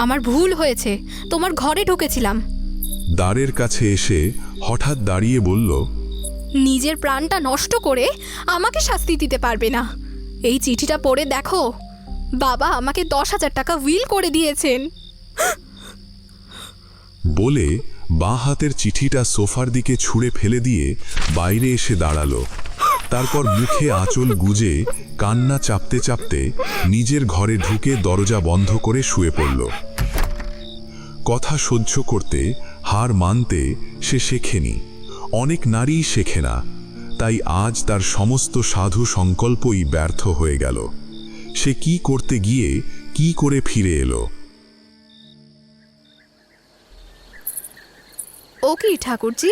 আমার ভুল হয়েছে, তোমার ঘরে ঢুকেছিলাম। দ্বারের কাছে এসে হঠাৎ দাঁড়িয়ে বলল, নিজের প্রাণটা নষ্ট করে আমাকে শাস্তি দিতে পারবে না। এই চিঠিটা পড়ে দেখো, বাবা আমাকে 10,000 টাকা উইল করে দিয়েছেন। বলে বাঁ হাতের চিঠিটা সোফার দিকে ছুঁড়ে ফেলে দিয়ে বাইরে এসে দাঁড়ালো। তারপর মুখে আঁচল গুজে কান্না চাপতে চাপতে নিজের ঘরে ঢুকে দরজা বন্ধ করে শুয়ে পড়ল। কথা সহ্য করতে, হার মানতে সে শেখেনি। অনেক নারীই শেখে না, তাই আজ তার সমস্ত সাধু সংকল্পই ব্যর্থ হয়ে গেল। সে কি করতে গিয়ে কি করে ফিরে এলো। ও কি ঠাকুরজি,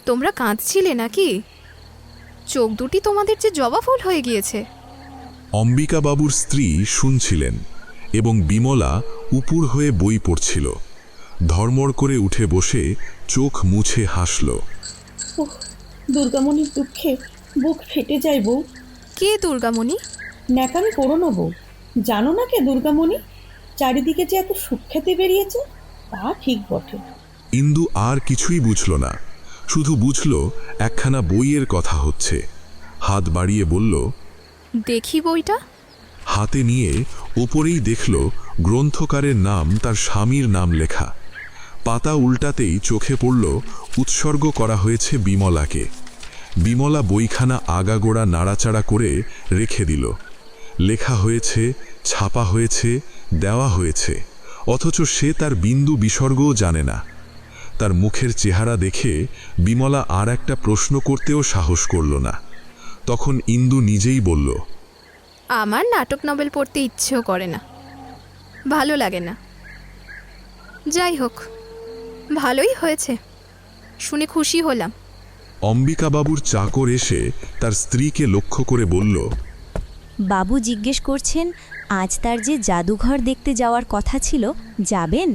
তোমরা কাঁদছিলে নাকি? চোখ দুটি তোমাদের যে জবা ফুল হয়ে গিয়েছে। অম্বিকাবাবুর স্ত্রী শুনছিলেন এবং বিমলা উপুর হয়ে বই পড়ছিল। ধর্মড় করে উঠে বসে চোখ মুছে হাসল। ওহ, দুর্গামণির দুঃখে বুক ফেটে যায় বউ। কে দুর্গামণি? ন্যাকামি করো না বউ। জানো না কে দুর্গামণি? চারিদিকে যে এত সুখ্যাতি বেরিয়েছে তা ঠিক বটে। ইন্দু আর কিছুই বুঝল না, শুধু বুঝল একখানা বইয়ের কথা হচ্ছে। হাত বাড়িয়ে বলল, দেখি বইটা। হাতে নিয়ে ওপরেই দেখল গ্রন্থকারের নাম তার স্বামীর নাম লেখা। পাতা উল্টাতেই চোখে পড়ল উৎসর্গ করা হয়েছে বিমলাকে। বিমলা বইখানা আগাগোড়া নাড়াচাড়া করে রেখে দিল। লেখা হয়েছে, ছাপা হয়েছে, দেওয়া হয়েছে, অথচ সে তার বিন্দু বিসর্গও জানে না। তার মুখের চেহারা দেখে বিমলা আর একটা প্রশ্ন করতেও সাহস করল না। তখন ইন্দু নিজেই বলল, আমার নাটক নভেল পড়তে ইচ্ছেও করে না, ভালো লাগে না। যাই হোক, ভালোই হয়েছে, শুনে খুশি হলাম। অম্বিকাবাবুর চাকর এসে তার স্ত্রীকে লক্ষ্য করে বলল, বাবু জিজ্ঞেস করছেন আজ তার যে জাদুঘর দেখতে যাওয়ার কথা ছিল, যাবেন?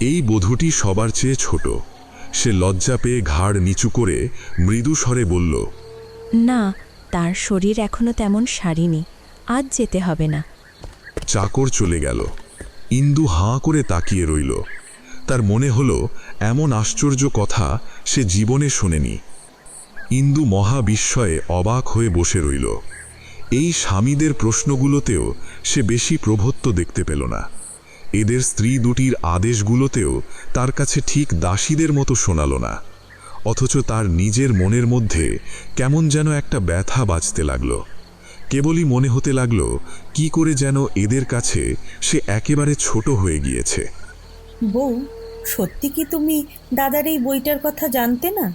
এই বধূটি সবার চেয়ে ছোট। সে লজ্জা পেয়ে ঘাড় নিচু করে মৃদু স্বরে বলল, না, তার শরীর এখনো তেমন সারেনি, আজ যেতে হবে না। চাকর চলে গেল। ইন্দু হাঁ করে তাকিয়ে রইল। তার মনে হলো এমন আশ্চর্য কথা সে জীবনে শোনেনি। ইন্দু মহা বিস্ময়ে অবাক হয়ে বসে রইল। এই স্বামীদের প্রশ্নগুলোতেও সে বেশি প্রভুত্ব দেখতে পেল না। এদের স্ত্রী দুটির আদেশগুলোতেও তার কাছে ঠিক দাসীদের মতো শোনাল না। অথচ তার নিজের মনের মধ্যে কেমন যেন একটা ব্যথা বাজতে লাগল। কেবলই মনে হতে লাগল কি করে যেন এদের কাছে সে একেবারে ছোট হয়ে গিয়েছে। বউ, সত্যি কি তুমি দাদার এই বইটার কথা জানতে না?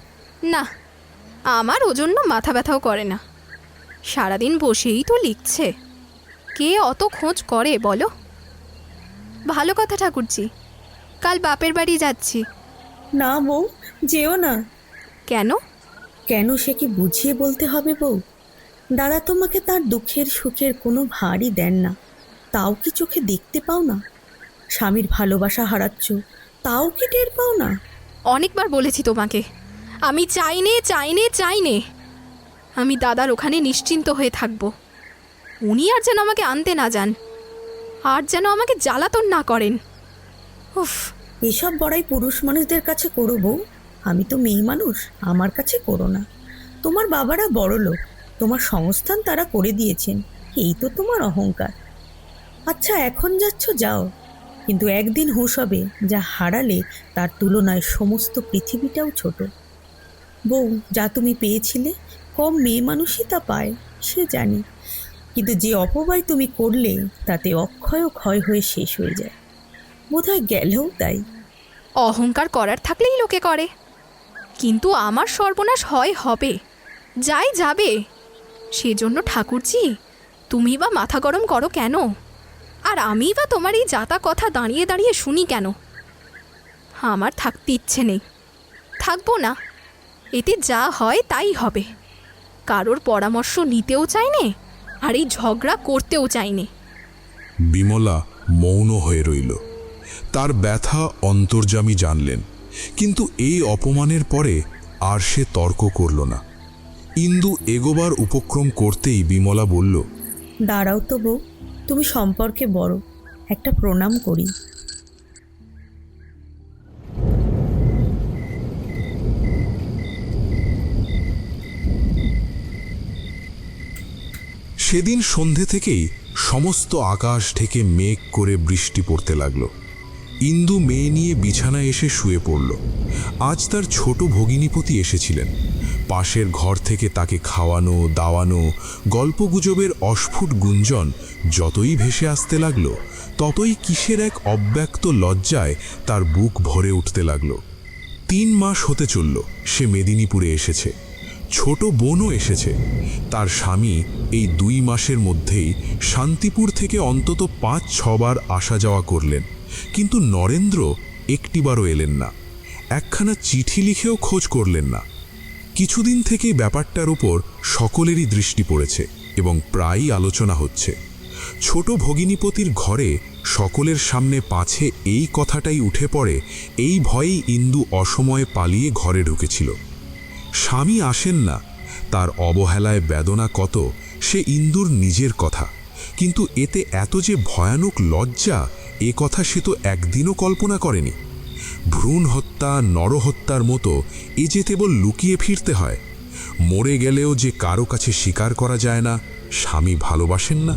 না, আমার ওজন্য মাথা ব্যথাও করে না। সারাদিন বসেই তো লিখছে, কে অত খোঁজ করে বলো? ভালো কথা ঠাকুরজি, কাল বাপের বাড়ি যাচ্ছি। না বউ, যেও না। কেন? কেন সে কি বুঝিয়ে বলতে হবে বউ? দাদা তোমাকে তার দুঃখের সুখের কোনো ভারই দেন না, তাও কি চোখে দেখতে পাও না? স্বামীর ভালোবাসা হারাচ্ছ, তাও কি টের পাও না? অনেকবার বলেছি তোমাকে, আমি চাইনে আমি দাদার ওখানে নিশ্চিন্ত হয়ে থাকব। উনি আর যেন আমাকে আনতে না যান, আর যেন আমাকে জ্বালাতন না করেন। উফ, এসব বড়াই পুরুষ মানুষদের কাছে করো বউ, আমি তো মেয়ে মানুষ, আমার কাছে করো না। তোমার বাবারা বড় লোক, তোমার সংস্থান তারা করে দিয়েছেন, এই তো তোমার অহংকার। আচ্ছা, এখন যাচ্ছ যাও, কিন্তু একদিন হুঁশ হবে যা হারালে তার তুলনায় সমস্ত পৃথিবীটাও ছোট। বউ, যা তুমি পেয়েছিলে কম মেয়ে মানুষই তা পায়, সে জানি, কিন্তু যে অপব্যয় তুমি করলে তাতে অক্ষয় ক্ষয় হয়ে শেষ হয়ে যায়। বোধহয় গেলেও তাই। অহংকার করার থাকলেই লোকে করে, কিন্তু আমার সর্বনাশ হবে, যাই যাবে। সেজন্য ঠাকুরজি, তুমি বা মাথা গরম করো কেন? আর আমি বা তোমার এই যাতা কথা দাঁড়িয়ে দাঁড়িয়ে শুনি কেন? আমার থাকতে ইচ্ছে নেই, থাকবো না। এতে যা হয় তাই হবে। কারোর পরামর্শ নিতেও চাইনে, আর এই ঝগড়া করতেও চাইনে। বিমলা মৌন হয়ে রইল। তার ব্যথা অন্তর্যামী জানলেন, কিন্তু এই অপমানের পরে আর সে তর্ক করল না। ইন্দু এগোবার উপক্রম করতেই বিমলা বলল, দাঁড়াও তো বউ, তুমি সম্পর্কে বড়, একটা প্রণাম করি। সেদিন সন্ধে থেকেই সমস্ত আকাশ থেকে মেঘ করে বৃষ্টি পড়তে লাগলো। ইন্দু মেয়ে নিয়ে বিছানায় এসে শুয়ে পড়ল। আজ তার ছোট ভগিনীপতি এসেছিলেন। পাশের ঘর থেকে তাকে খাওয়ানো দাওয়ানো, গল্পগুজবের অস্ফুট গুঞ্জন যতই ভেসে আসতে লাগল, ততই কিসের এক অব্যক্ত লজ্জায় তার বুক ভরে উঠতে লাগল। 3 মাস হতে চলল সে মেদিনীপুরে এসেছে। ছোট বোনও এসেছে। তার স্বামী এই 2 মাসের মধ্যেই শান্তিপুর থেকে অন্তত 5-6 বার আসা যাওয়া করলেন, কিন্তু নরেন্দ্র একটিবারও এলেন না। একখানা চিঠি লিখেও খোঁজ করলেন না। কিছুদিন থেকেই ব্যাপারটার উপর সকলেরই দৃষ্টি পড়েছে এবং প্রায়ই আলোচনা হচ্ছে। ছোট ভগিনীপতির ঘরে সকলের সামনে পাছে এই কথাটাই উঠে পড়ে, এই ভয়েই ইন্দু অসময়ে পালিয়ে ঘরে ঢুকেছিল। স্বামী আসেন না, তার অবহেলায় বেদনা কত সে ইন্দুর নিজের কথা, কিন্তু এতে এত যে ভয়ানক লজ্জা এ কথা সে তো একদিনও কল্পনা করেনি। ভ্রূণ হত্যা, নরহত্যার মতো এ যে কেবল লুকিয়ে ফিরতে হয়। মরে গেলেও যে কারো কাছে স্বীকার করা যায় না স্বামী ভালোবাসেন না।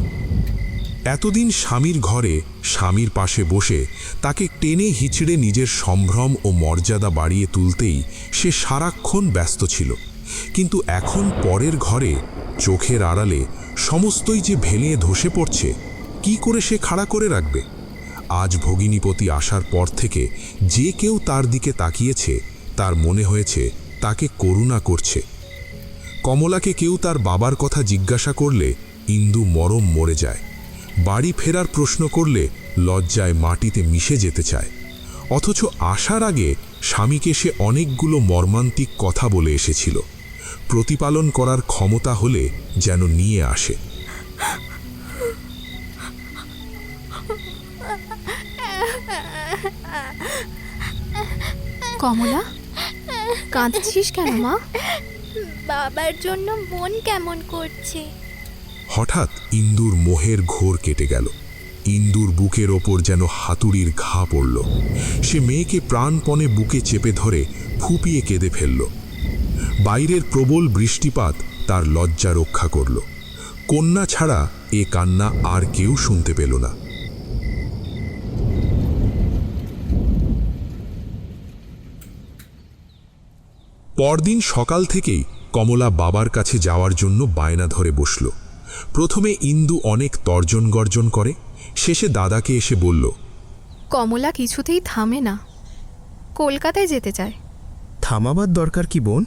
এতদিন স্বামীর ঘরে স্বামীর পাশে বসে তাকে টেনে হিচড়ে নিজের সম্ভ্রম ও মর্যাদা বাড়িয়ে তুলতেই সে সারাক্ষণ ব্যস্ত ছিল, কিন্তু এখন পরের ঘরে চোখের আড়ালে সমস্তই যে ভেঙে ধসে পড়ছে, কি করে সে খাড়া করে রাখবে? আজ ভগিনীপতি আসার পর থেকে যে কেউ তার দিকে তাকিয়েছে তার মনে হয়েছে তাকে করুণা করছে। কমলাকে কেউ তার বাবার কথা জিজ্ঞাসা করলে ইন্দু মরম মরে যায়। বাড়ি ফেরার প্রশ্ন করলে লজ্জায় মাটিতে মিশে যেতে চায়। অথচ আসার আগে স্বামীকে সে অনেকগুলো মর্মান্তিক কথা বলে এসেছিল। প্রতিপালন করার ক্ষমতা হলে যেন নিয়ে আসে। কমলা, কাঁদছিস কেন মা? বাবার জন্য মন কেমন করছে। হঠাৎ ইন্দুর মোহের ঘোর কেটে গেল। ইন্দুর বুকের ওপর যেন হাতুড়ির ঘা পড়ল। সে মেয়েকে প্রাণপণে বুকে চেপে ধরে ফুপিয়ে কেঁদে ফেলল। বাইরের প্রবল বৃষ্টিপাত তার লজ্জা রক্ষা করল। কন্যা ছাড়া এ কান্না আর কেউ শুনতে পেল না। পরদিন সকাল থেকেই কমলা বাবার কাছে যাওয়ার জন্য বায়না ধরে বসল। প্রথমে ইন্দু অনেক তর্জন গর্জন করে, শেষে দাদাকে এসে বলল, কমলা কিছুতেই থামে না, কলকাতায় যেতে চায়। থামাবার দরকার কি বোন?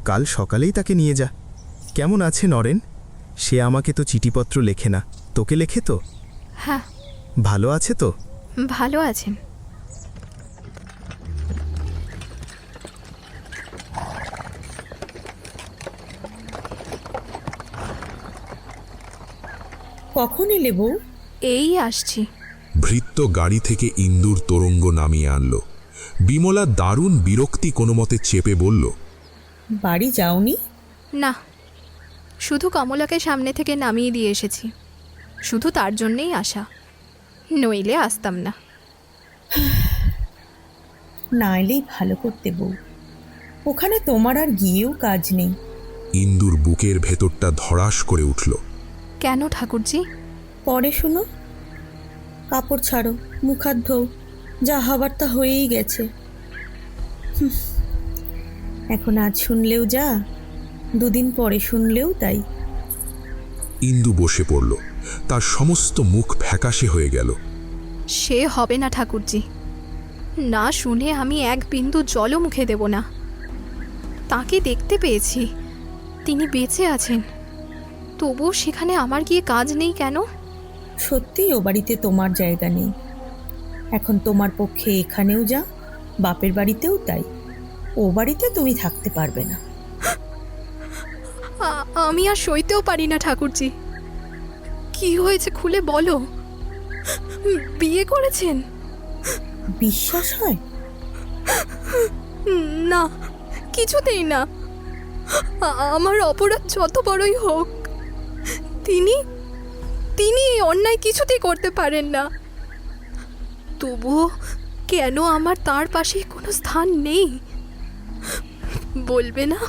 কাল সকালেই তাকে নিয়ে যা। কেমন আছে নরেন? সে আমাকে তো চিঠিপত্র লেখে না, তোকে লেখে তো? হ্যাঁ। ভালো আছে তো? ভালো আছেন। কখন এলে বউ? এই আসছি। ভৃত্য গাড়ি থেকে ইন্দুর তোরঙ্গ নামিয়ে আনল। বিমলা দারুণ বিরক্তি কোনো মতে চেপে বলল, বাড়ি যাওনি? না, শুধু কমলাকে সামনে থেকে নামিয়ে দিয়ে এসেছি। শুধু তার জন্যেই আসা, নইলে আসতাম না। না এলেই ভালো করতে বউ, ওখানে তোমার আর গিয়েও কাজ নেই। ইন্দুর বুকের ভেতরটা ধড়াস করে উঠল। কেন ঠাকুরজি? পরে শুনো, কাপড় ছাড়ো, মুখ হাত ধোও, যা হবার তা হয়েই গেছে। এখন আজ শুনলেও যা, 2 দিন পরে শুনলেও তাই। ইন্দু বসে পড়ল। তার সমস্ত মুখ ফ্যাকাশে হয়ে গেল। সে হবে না ঠাকুরজি, না শুনে আমি এক বিন্দু জলও মুখে দেব না। তাকে দেখতে পেয়েছি, তিনি বেঁচে আছেন, তবুও সেখানে আমার গিয়ে কাজ নেই কেন? সত্যিই ও বাড়িতে তোমার জায়গা নেই। এখন তোমার পক্ষে এখানেও যা, বাপের বাড়িতেও তাই। ও বাড়িতে তুমি থাকতে পারবে না। আমি আর সইতেও পারি না ঠাকুরজি। কি হয়েছে খুলে বলো। বিয়ে করেছেন? বিশ্বাস হয় না, কিছুতেই না। আমার অপরাধ যত বড়ই হোক, তিনি এই অন্যায় কিছুতেই করতে পারেন না। তবুও কেন আমার তার পাশে কোনো স্থান নেই বলবে না?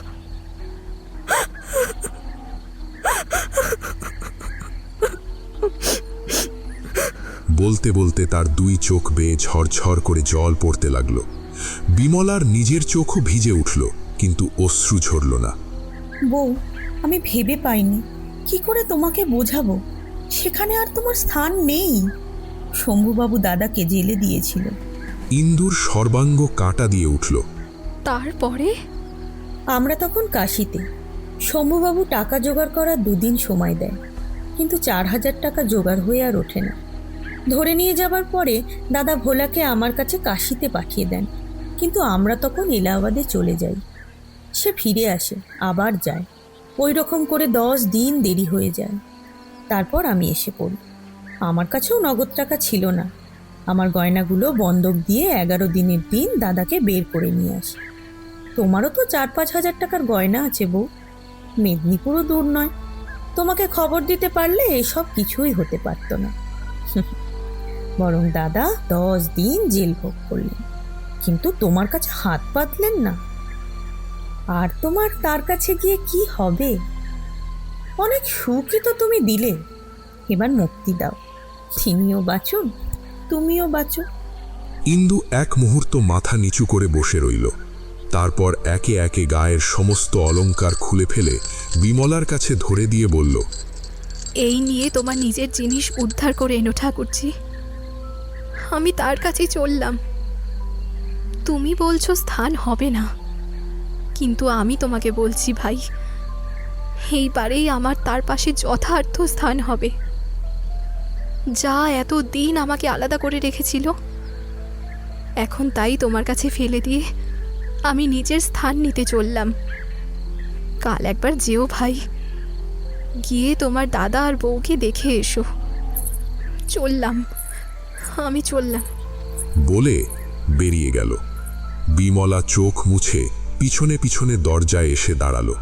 বলতে বলতে তার দুই চোখ বেয়ে ঝরঝর করে জল পড়তে লাগল। বিমলার নিজের চোখও ভিজে উঠল, কিন্তু অশ্রু ঝরল না। বউ, আমি ভেবে পাইনি কি করে তোমাকে বোঝাবো। সেখানে আর তোমার স্থান নেই। শম্ভুবাবু দাদাকে জেলে দিয়েছিল। ইন্দুর সর্বাঙ্গ কাঁটা দিয়ে উঠল। তারপরে আমরা তখন কাশিতে। শম্ভুবাবু টাকা জোগাড় করার 2 দিন সময় দেয়, কিন্তু 4,000 টাকা জোগাড় হয়ে আর ওঠে না। ধরে নিয়ে যাবার পরে দাদা ভোলাকে আমার কাছে কাশিতে পাঠিয়ে দেন, কিন্তু আমরা তখন এলাহাবাদে চলে যাই। সে ফিরে আসে, আবার যায়। ওই রকম করে 10 দিন দেরি হয়ে যায়। তারপর আমি এসে পড়ি। আমার কাছেও নগদ টাকা ছিল না। আমার গয়নাগুলো বন্ধক দিয়ে 11 দিনের দিন দাদাকে বের করে নিয়ে আসি। তোমারও তো 4-5 হাজার টাকার গয়না আছে বউ। মেদিনীপুরও দূর নয়। তোমাকে খবর দিতে পারলে এসব কিছুই হতে পারতো না। বরং দাদা 10 দিন জেল ভোগ করলেন, কিন্তু তোমার কাছে হাত পাতলেন না। আর তোমার তার কাছে গিয়ে কি হবে? অনেক সুখই তো তুমি দিলে। এবার মুক্তি দাও। তিনিও বাঁচুন, তুমিও বাঁচো। ইন্দু এক মুহূর্ত মাথা নিচু করে বসে রইল। তারপর একে একে গায়ের সমস্ত অলংকার খুলে ফেলে বিমলার কাছে ধরে দিয়ে বলল, এই নিয়ে তোমার নিজের জিনিস উদ্ধার করে এনো ঠাকুরজি। আমি তার কাছেই চললাম। তুমি বলছো স্থান হবে না, কিন্তু আমি তোমাকে বলছি ভাই, এইবারেই আমার তার পাশে যথার্থ স্থান হবে। যা এত দিন আমাকে আলাদা করে রেখেছিল, এখন তাই তোমার কাছে ফেলে দিয়ে আমি নিজের স্থান নিতে চললাম। কাল একবার যেও ভাই, গিয়ে তোমার দাদা আর বউকে দেখে এসো। চললাম, আমি চললাম। বলে বেরিয়ে গেল। বিমলা চোখ মুছে পিছনে পিছনে দরজায় এসে দাঁড়ালো।